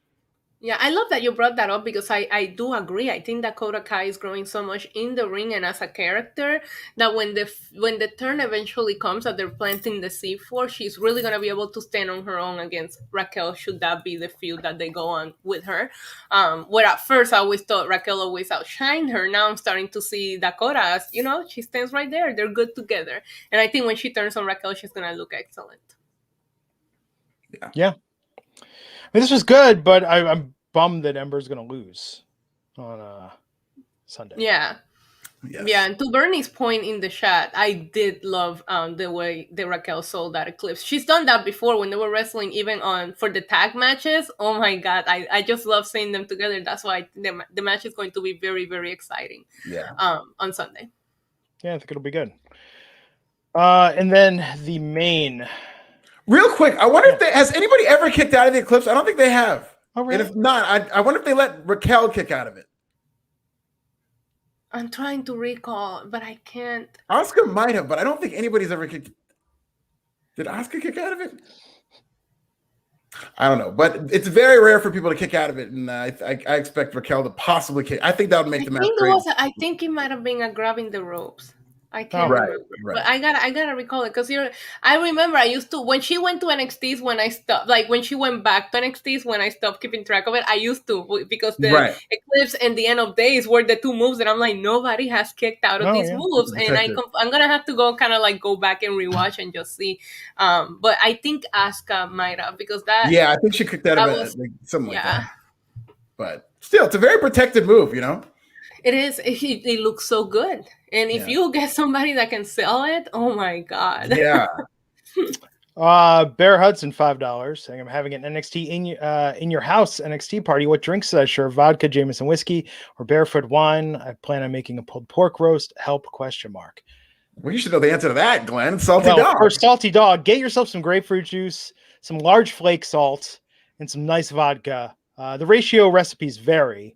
Yeah, I love that you brought that up because I do agree. I think Dakota Kai is growing so much in the ring and as a character that when the turn eventually comes that they're planting the seed for, she's really going to be able to stand on her own against Raquel, should that be the feud that they go on with her. Where at first I always thought Raquel always outshined her. Now I'm starting to see Dakota as, she stands right there. They're good together. And I think when she turns on Raquel, she's going to look excellent. Yeah. I mean, this was good, but I'm bummed that Ember's going to lose on Sunday. Yeah. Yes. Yeah, and to Bernie's point in the chat, I did love the way the Raquel sold that Eclipse. She's done that before when they were wrestling, even for the tag matches. Oh my God, I just love seeing them together. That's why the match is going to be very, very exciting. Yeah. On Sunday. Yeah, I think it'll be good. And then the main. Real quick, I wonder if has anybody ever kicked out of the Eclipse? I don't think they have. Oh, really? And if not, I wonder if they let Raquel kick out of it. I'm trying to recall, but I can't. Asuka might have, but I don't think anybody's ever kicked. Did Asuka kick out of it? I don't know, but it's very rare for people to kick out of it, and I expect Raquel to possibly kick. I think that would make the match great. I think it might have been a grabbing the ropes. I can't remember, but I gotta recall it because I remember I used to when she went to NXT's when I stopped, like when she went back to NXT's when I stopped keeping track of it. I used to because the Eclipse and the End of Days were the two moves, and I'm like nobody has kicked out of these moves, and I'm gonna have to go back and rewatch and just see. But I think Asuka might have because that. Yeah, I think she kicked out of it, something like that. But still, it's a very protected move, It is. It looks so good. And if you get somebody that can sell it, oh my God. Yeah. Bear Hudson, $5, saying I'm having an NXT in your house NXT party. What drinks should I serve? Vodka, Jameson whiskey, or barefoot wine? I plan on making a pulled pork roast. Help? ? Well, you should know the answer to that, Glenn. Salty dog. For salty dog, get yourself some grapefruit juice, some large flake salt, and some nice vodka. The ratio recipes vary.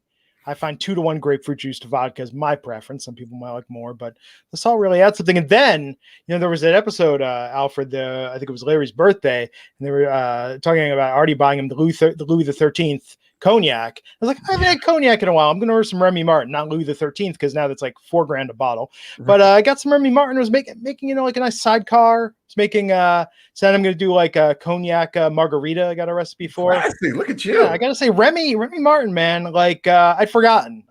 I find 2-to-1 grapefruit juice to vodka is my preference. Some people might like more, but the salt really adds something. And then, there was that episode, Alfred, I think it was Larry's birthday, and they were talking about already buying him the Louis the 13th cognac. I was like, I haven't had cognac in a while. I'm going to order some Remy Martin, not Louis the 13th, because now that's like $4,000 a bottle. But I got some Remy Martin. I was making like a nice sidecar. It's making said I'm going to do like a cognac margarita. I got a recipe for. Classy. Look at you. Yeah, I got to say Remy Martin, man. Like I'd forgotten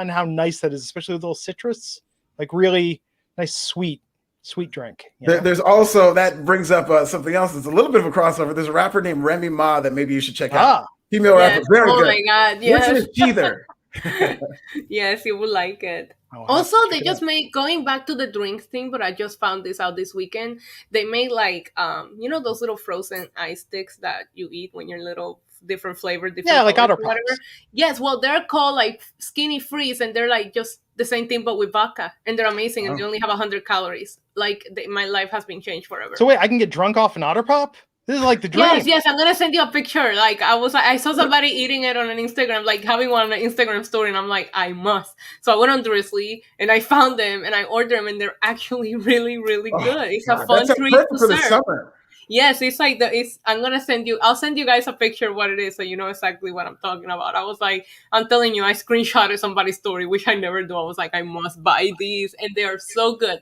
how nice that is, especially with a little citrus. Like really nice, sweet drink. There's also, that brings up something else. It's a little bit of a crossover. There's a rapper named Remy Ma that maybe you should check out. Female rapper, very good. Oh my God, yes. What's his there? Yes, you would like it. Also, they just made, going back to the drinks thing, but I just found this out this weekend. They made like, those little frozen ice sticks that you eat when you're little, different flavor, different like Otter Pops. Whatever. Yes, well, they're called like Skinny Freeze, and they're like just the same thing, but with vodka, and they're amazing, and they only have 100 calories. Like my life has been changed forever. So wait, I can get drunk off an Otter Pop? This is like the dream. Yes, I'm gonna send you a picture. Like I saw somebody eating it on an Instagram, like having one on an Instagram story, and I'm like, I must. So I went on Drizzly and I found them and I ordered them, and they're actually really, really good. It's a fun treat to serve. The summer. Yes, it's like I'll send you guys a picture of what it is so you know exactly what I'm talking about. I was like, I'm telling you, I screenshotted somebody's story, which I never do. I was like, I must buy these, and they are so good.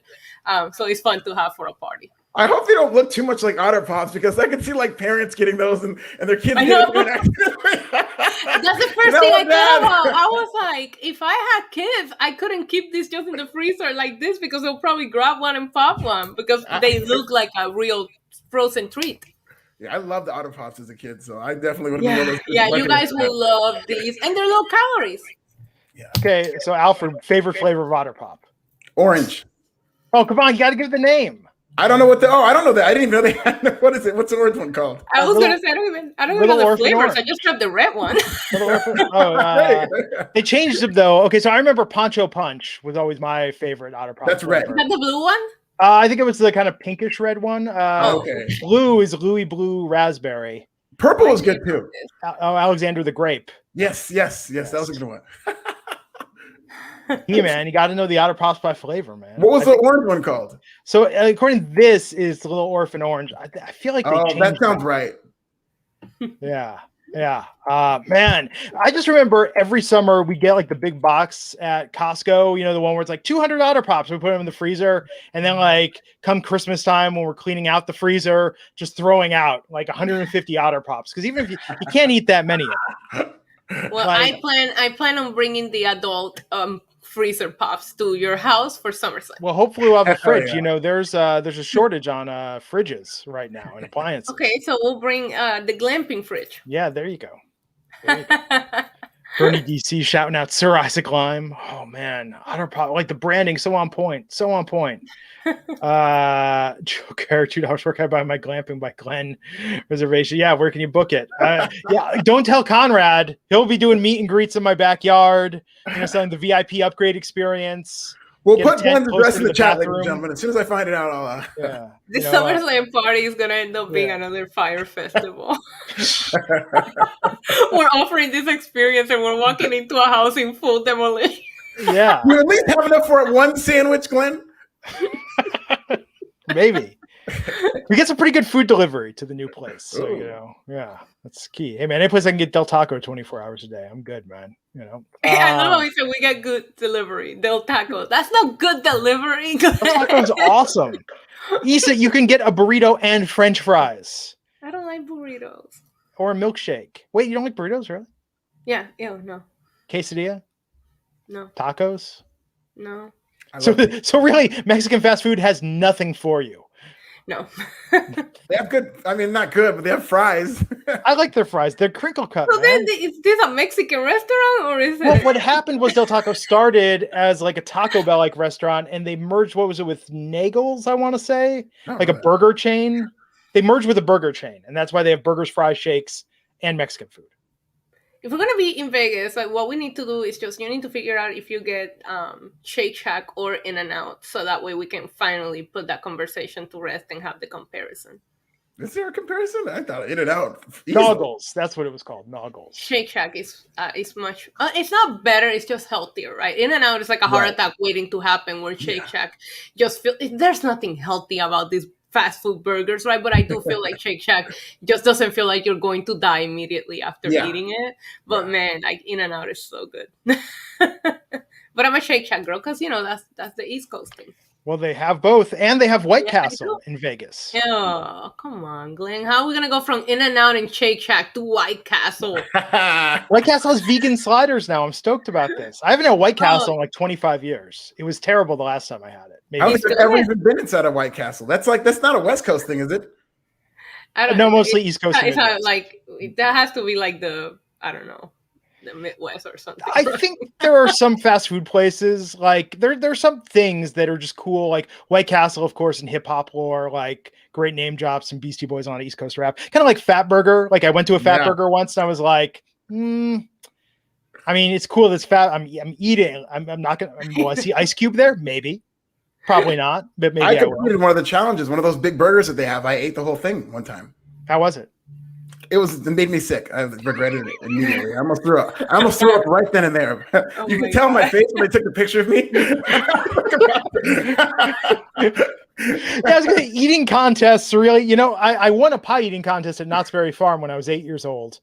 So it's fun to have for a party. I hope they don't look too much like Otter Pops, because I can see like parents getting those and their kids getting them. That's the first thing I thought about. I was like, if I had kids, I couldn't keep this just in the freezer like this, because they'll probably grab one and pop one, because they look like a real frozen treat. Yeah, I loved the Otter Pops as a kid, so I definitely would have been one of those. Yeah, you guys will love these, and they're low calories. Yeah. Okay, so Alfred, favorite flavor of Otter Pop? Orange. Oh, come on, you got to give the name. I don't know what I don't know that. I didn't even know they had. What is it? What's the orange one called? I was gonna say I don't even know the flavors. I just have the red one. They changed them though. Okay, so I remember Poncho Punch was always my favorite Otter Pop. That's red. Is that the blue one? I think it was the kind of pinkish red one. Okay. Blue is Louis Blue Raspberry. Purple is good too. Alexander the Grape. Yes. That was a good one. Yeah, man, you got to know the Otter Pops by flavor, man. What was the orange one called? So, according to this, is the Little Orphan Orange. I feel like they changed that sounds right. Yeah. Man, I just remember every summer we get like the big box at Costco, the one where it's like 200 Otter Pops. We put them in the freezer, and then like come Christmas time when we're cleaning out the freezer, just throwing out like 150 Otter Pops. Because even if you can't eat that many of them. Well, like, I plan on bringing the adult freezer pops to your house for SummerSlam. Well, hopefully we'll have a fridge. Yeah. There's a shortage on fridges right now and appliances. Okay, so we'll bring the glamping fridge. Yeah, there you go. Bernie DC shouting out Sir Isaac Lime. Oh man, Otter Pop, like the branding, so on point. Joe Carrot, $2 where can I buy my glamping by Glenn reservation? Yeah, where can you book it? Yeah, don't tell Conrad. He'll be doing meet and greets in my backyard. Selling the VIP upgrade experience. We'll put Glenn's address in the chat, ladies and gentlemen. As soon as I find it out, I'll. This SummerSlam party is gonna end up being another fire festival. We're offering this experience, and we're walking into a house in full demolition. Yeah, you at least have enough for one sandwich, Glenn. Maybe we get some pretty good food delivery to the new place. So that's key. Hey man, any place I can get Del Taco 24 hours a day, I'm good, man. I love how we said we get good delivery. Del Taco. That's not good delivery. Del Taco's awesome. Issa, you can get a burrito and French fries. I don't like burritos. Or a milkshake. Wait, you don't like burritos, really? Yeah. Ew, no. Quesadilla? No. Tacos? No. So really, Mexican fast food has nothing for you. No. They have good, not good, but they have fries. I like their fries. They're crinkle cut. So then, is this a Mexican restaurant or is it? Well, what happened was Del Taco started as like a Taco Bell like restaurant, and they merged. What was it with Nagel's? I want to say a burger chain. They merged with a burger chain, and that's why they have burgers, fries, shakes, and Mexican food. If we're gonna be in Vegas, like what we need to do is you need to figure out if you get Shake Shack or In-N-Out, so that way we can finally put that conversation to rest and have the comparison. Is there a comparison? I thought In-N-Out. Noggles, that's what it was called. Noggles. Shake Shack is much. It's not better. It's just healthier, right? In-N-Out is like a heart attack waiting to happen. Where Shake Shack just there's nothing healthy about this fast food burgers, right? But I do feel like Shake Shack just doesn't feel like you're going to die immediately after eating it. But man, like In-N-Out is so good. But I'm a Shake Shack girl because that's the East Coast thing. Well, they have both, and they have White Castle in Vegas. Oh, come on, Glenn. How are we gonna go from In-N-Out and Shake Shack to White Castle? White Castle has vegan sliders now. I'm stoked about this. I haven't had White Castle in like 25 years. It was terrible the last time I had it. Maybe. I don't think I've ever even been inside a White Castle. That's not a West Coast thing, is it? I don't know. No, mostly East Coast. It's not like that has to be like the Midwest or something. I think there are some fast food places, like there's some things that are just cool, like White Castle, of course, in hip hop lore, like great name drops and Beastie Boys on East Coast rap. Kind of like Fat Burger. Like I went to a Fat Burger once and I was like, I mean, it's cool. That's fat. I'm eating. I'm not gonna. Will I see Ice Cube there? Maybe. Probably not. But maybe I completed one of the challenges, one of those big burgers that they have. I ate the whole thing one time. How was it? It made me sick. I regretted it immediately. I almost threw up. Right then and there. You can tell my face when they took the picture of me. I was going to eating contests. Really, I won a pie eating contest at Knott's Berry Farm when I was 8 years old,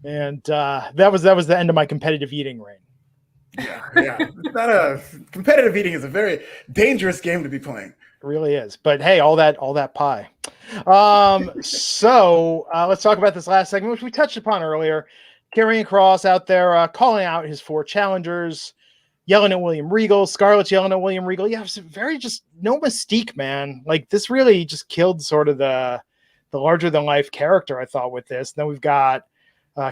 and that was the end of my competitive eating reign. Yeah. Competitive eating is a very dangerous game to be playing. It really is. But hey, all that pie. So let's talk about this last segment, which we touched upon earlier. Karrion Kross out there calling out his 4 challengers, yelling at William Regal. Scarlett's yelling at William Regal. Yeah, it's very just no mystique, man. Like this really just killed sort of the larger than life character, I thought, with this. And then we've got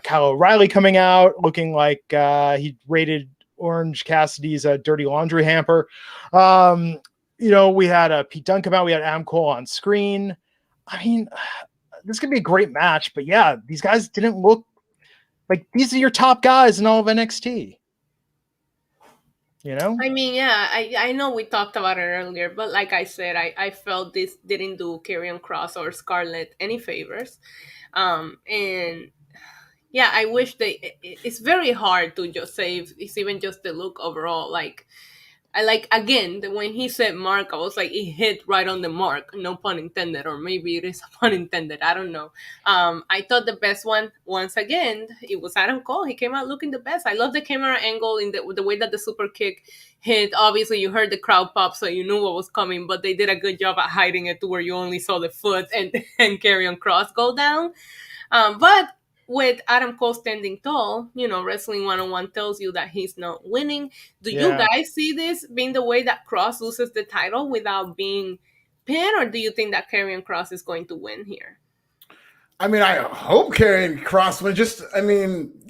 Kyle O'Reilly coming out looking like he raided Orange Cassidy's dirty laundry hamper. We had Pete Dunne come out. We had Adam Cole on screen. I mean, this could be a great match, but yeah, these guys didn't look like these are your top guys in all of NXT. I mean, yeah, I know we talked about it earlier, but like I said, I felt this didn't do Karrion Kross or Scarlett any favors. And yeah, I wish it's very hard to just say it's even just the look overall. Like, again, when he said mark, I was like, it hit right on the mark. No pun intended, or maybe it is a pun intended. I don't know. I thought the best one, once again, it was Adam Cole. He came out looking the best. I love the camera angle in the way that the super kick hit. Obviously, you heard the crowd pop, so you knew what was coming, but they did a good job at hiding it to where you only saw the foot and Karrion Kross go down. But with Adam Cole standing tall, Wrestling 101 tells you that he's not winning. Do you guys see this being the way that Kross loses the title without being pinned, or do you think that Karrion Kross is going to win here? I mean, I hope Karrion Kross wins.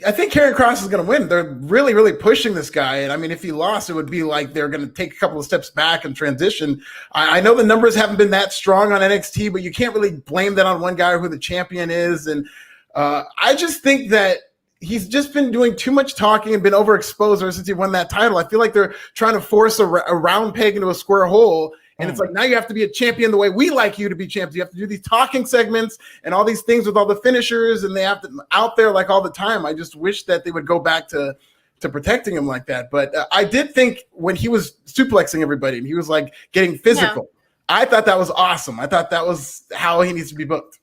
I think Karrion Kross is going to win. They're really, really pushing this guy. And I mean, if he lost, it would be like they're going to take a couple of steps back and transition. I know the numbers haven't been that strong on NXT, but you can't really blame that on one guy who the champion is. And I just think that he's just been doing too much talking and been overexposed ever since he won that title. I feel like they're trying to force a round peg into a square hole. And it's like, now you have to be a champion the way we like you to be champion. You have to do these talking segments and all these things with all the finishers, and they have to out there like all the time. I just wish that they would go back to protecting him like that. But I did think when he was suplexing everybody and he was like getting physical, I thought that was awesome. I thought that was how he needs to be booked.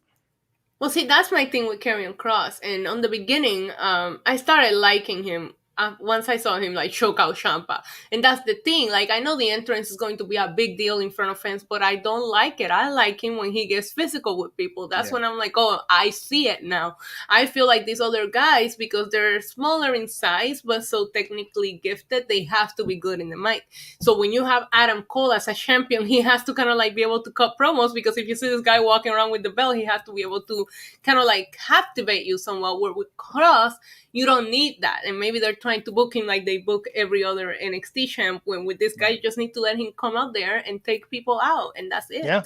Well, see, that's my thing with Karrion Kross. And on the beginning, I started liking him once I saw him like choke out Ciampa. And that's the thing. Like, I know the entrance is going to be a big deal in front of fans, but I don't like it. I like him when he gets physical with people. That's when I'm like, oh, I see it now. I feel like these other guys, because they're smaller in size, but so technically gifted, they have to be good in the mic. So when you have Adam Cole as a champion, he has to kind of like be able to cut promos, because if you see this guy walking around with the belt, he has to be able to kind of like captivate you somewhat, where with Kross, you don't need that. And maybe they're trying to book him like they book every other NXT champ, when with this guy, you just need to let him come out there and take people out. And that's it. Yeah.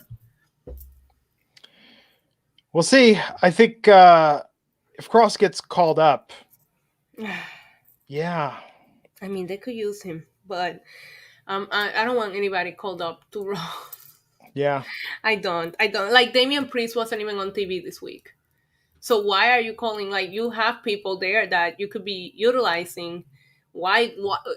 We'll see. I think if Kross gets called up, yeah. I mean, they could use him, but I don't want anybody called up to Raw. Yeah. I don't. Like, Damian Priest wasn't even on TV this week. So why are you calling? Like, you have people there that you could be utilizing. Why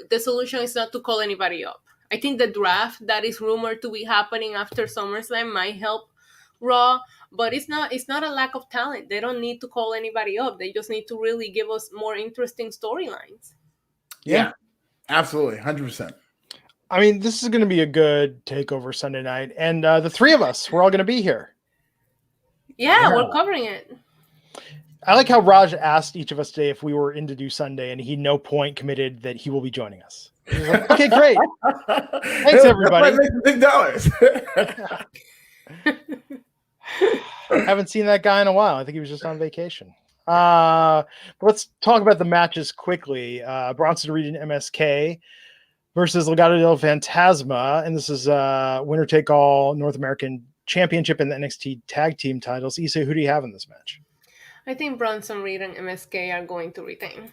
the solution is not to call anybody up. I think the draft that is rumored to be happening after SummerSlam might help Raw, but it's not a lack of talent. They don't need to call anybody up. They just need to really give us more interesting storylines. Yeah, absolutely, 100%. I mean, this is going to be a good takeover Sunday night, and the three of us, we're all going to be here. Yeah, we're covering it. I like how Raj asked each of us today if we were in to do Sunday, and he no point committed that he will be joining us. Like, okay, great. Thanks, everybody. Big dollars. Haven't seen that guy in a while. I think he was just on vacation. But let's talk about the matches quickly. Bronson Reed and MSK versus Legado del Fantasma, and this is winner take all North American Championship and the NXT Tag Team titles. Issa, who do you have in this match? I think Bronson Reed and MSK are going to retain.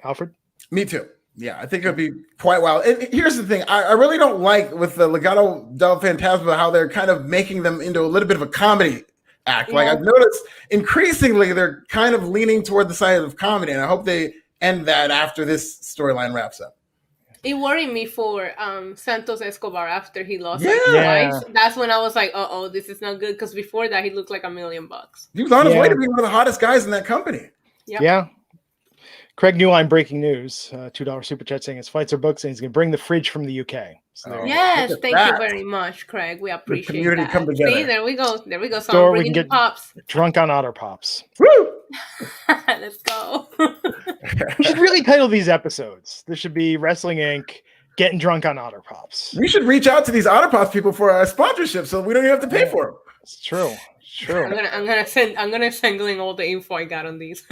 Alfred? Me too. Yeah, I think it'll be quite wild. And here's the thing. I really don't like with the Legado del Fantasma how they're kind of making them into a little bit of a comedy act. Yeah. Like I've noticed increasingly they're kind of leaning toward the side of comedy, and I hope they end that after this storyline wraps up. It worried me for Santos Escobar after he lost twice. That's when I was like, oh, this is not good. Because before that, he looked like $1 million. He was on his way to being one of the hottest guys in that company. Yep. Yeah. Craig Newline breaking news. $2 super chat saying his flights are booked and he's going to bring the fridge from the UK. So yes, thank you very much, Craig. We appreciate that. Come together. See, there we go. There we go. So Or I'm we bringing can the pops. drunk on Otter Pops. Woo! Let's go. We should really title these episodes. This should be Wrestling Inc. Getting drunk on Otter Pops. We should reach out to these Otter Pops people for a sponsorship so we don't even have to pay for them. It's true. It's true. I'm gonna send Glenn all the info I got on these.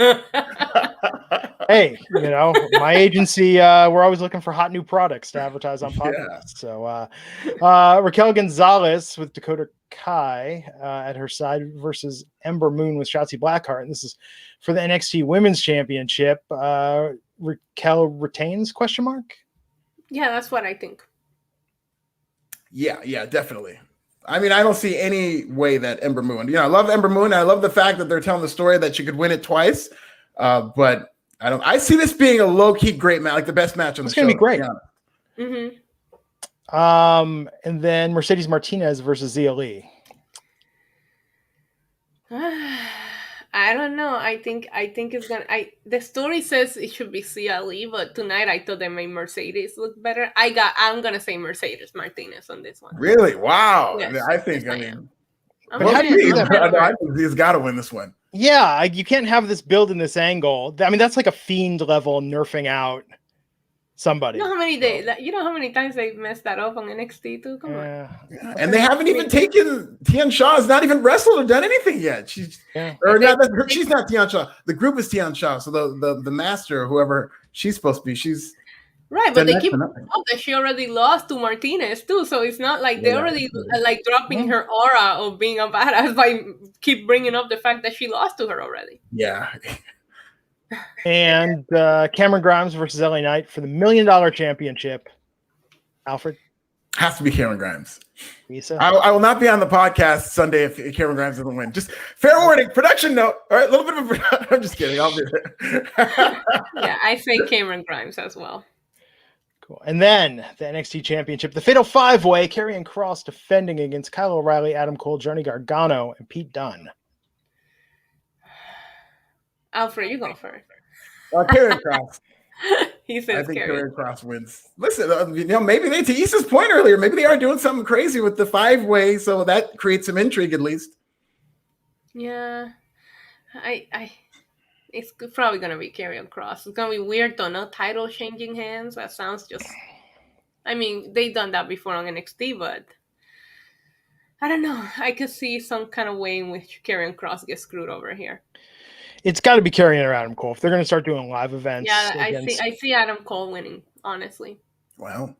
Hey, my agency, we're always looking for hot new products to advertise on podcasts. So Raquel Gonzalez with Dakota Kai at her side versus Ember Moon with Shotzi Blackheart. And this is for the NXT Women's Championship. Raquel retains, ? Yeah, that's what I think. Yeah, definitely. I mean, I don't see any way that Ember Moon. I love Ember Moon. I love the fact that they're telling the story that she could win it twice. But I see this being a low-key great match, like the best match on the show. It's going to be great. Mm-hmm. And then Mercedes Martinez versus Zia Lee. I don't know. I think it's gonna. The story says it should be Zia Lee, but tonight I thought they made Mercedes look better. I'm gonna say Mercedes Martinez on this one. Really? Wow. Yes, I think. yes, I mean, but how do you do that? I think he's got to win this one. Yeah, you can't have this build in this angle. I mean, that's like a Fiend level nerfing out somebody. You know how many times they messed that up on NXT too? Come on. And they haven't even taken Tian Shaw has not even wrestled or done anything yet. She's not Tian Shaw. The group is Tian Shaw. So the master, whoever she's supposed to be, she's right. But they keep up that she already lost to Martinez too. So it's not like they already like dropping her aura of being a badass by keep bringing up the fact that she lost to her already. Yeah. And Cameron Grimes versus LA Knight for the $1 million championship. Alfred? Has to be Cameron Grimes. Lisa? I will not be on the podcast Sunday if Cameron Grimes doesn't win. Just fair warning, production note. All right, a little bit of I'm just kidding. I'll be there. Yeah, I say Cameron Grimes as well. Cool. And then the NXT Championship, the Fatal 5-Way, Karrion Kross defending against Kyle O'Reilly, Adam Cole, Johnny Gargano, and Pete Dunne. Alfred, you go first. Karrion Kross. He says I think Karrion Kross wins. Listen, maybe they, to Issa's point earlier, maybe they are doing something crazy with the 5-way, so that creates some intrigue at least. Yeah, it's probably gonna be Karrion Kross. It's gonna be weird though, no title changing hands. That sounds just. I mean, they've done that before on NXT, but I don't know. I could see some kind of way in which Karrion Kross gets screwed over here. It's got to be Karrion or Adam Cole if they're going to start doing live events. Yeah, I see Adam Cole winning, honestly. Wow.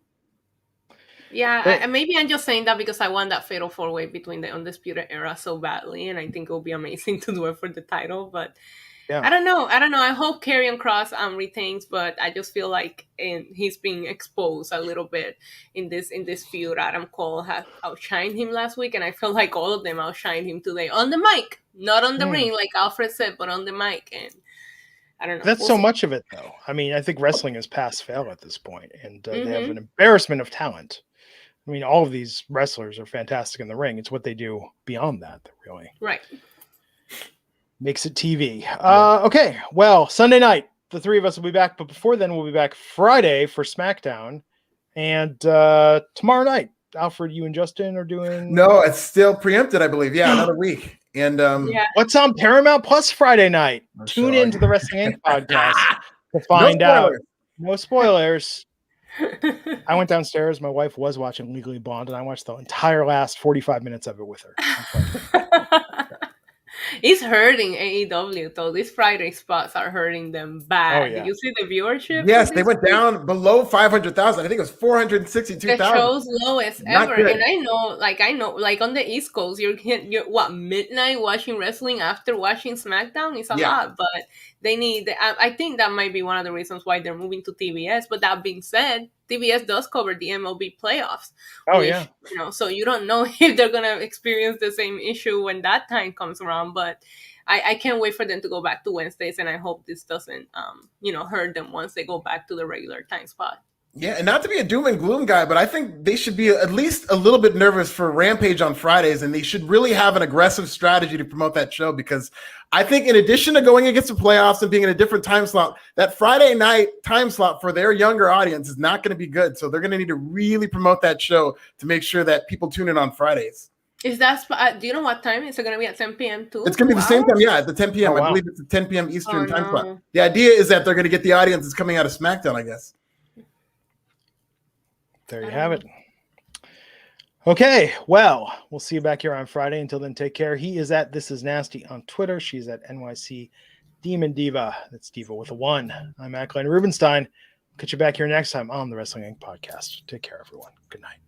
Yeah, maybe I'm just saying that because I want that fatal 4-way between the Undisputed Era so badly, and I think it will be amazing to do it for the title. But I don't know. I hope Karrion Kross retains, but I just feel like he's being exposed a little bit in this feud. Adam Cole has outshined him last week, and I feel like all of them outshined him today on the mic. Not on the ring, like Alfred said, but on the mic. And I don't know. That's so much of it, though. I mean, I think wrestling is pass fail at this point, and they have an embarrassment of talent. I mean, all of these wrestlers are fantastic in the ring. It's what they do beyond that really makes it TV. Okay, well, Sunday night, the three of us will be back, but before then, we'll be back Friday for SmackDown, and tomorrow night, Alfred, you and Justin are doing. No, it's still preempted, I believe. Yeah, another week. And what's on Paramount Plus Friday night? Tune in to the Wrestling Inc. podcast to find out. No spoilers. I went downstairs. My wife was watching Legally Blonde, and I watched the entire last 45 minutes of it with her. It's hurting AEW though. These Friday spots are hurting them bad. Did you see the viewership? Yes, they went down below 500,000. I think it was 462,000. The show's lowest ever. And I know, like on the East Coast, you're midnight watching wrestling after watching SmackDown is a lot, but they need. I think that might be one of the reasons why they're moving to TBS. But that being said, TBS does cover the MLB playoffs. So you don't know if they're gonna experience the same issue when that time comes around. But I can't wait for them to go back to Wednesdays, and I hope this doesn't hurt them once they go back to the regular time spot. Yeah, and not to be a doom and gloom guy, but I think they should be at least a little bit nervous for Rampage on Fridays, and they should really have an aggressive strategy to promote that show, because I think in addition to going against the playoffs and being in a different time slot, that Friday night time slot for their younger audience is not going to be good. So they're going to need to really promote that show to make sure that people tune in on Fridays. Is that, do you know what time? Is it going to be at 10 p.m. too? It's going to be the same time, at the 10 p.m. I believe it's the 10 p.m. Eastern time slot. The idea is that they're going to get the audience that's coming out of SmackDown, I guess. There you have it. Okay, well, we'll see you back here on Friday. Until then, take care. He is at This Is Nasty on Twitter. She's at NYC Demon Diva. That's Diva with a 1. I'm Ackline Rubenstein. Catch you back here next time on the Wrestling Inc. podcast. Take care, everyone. Good night.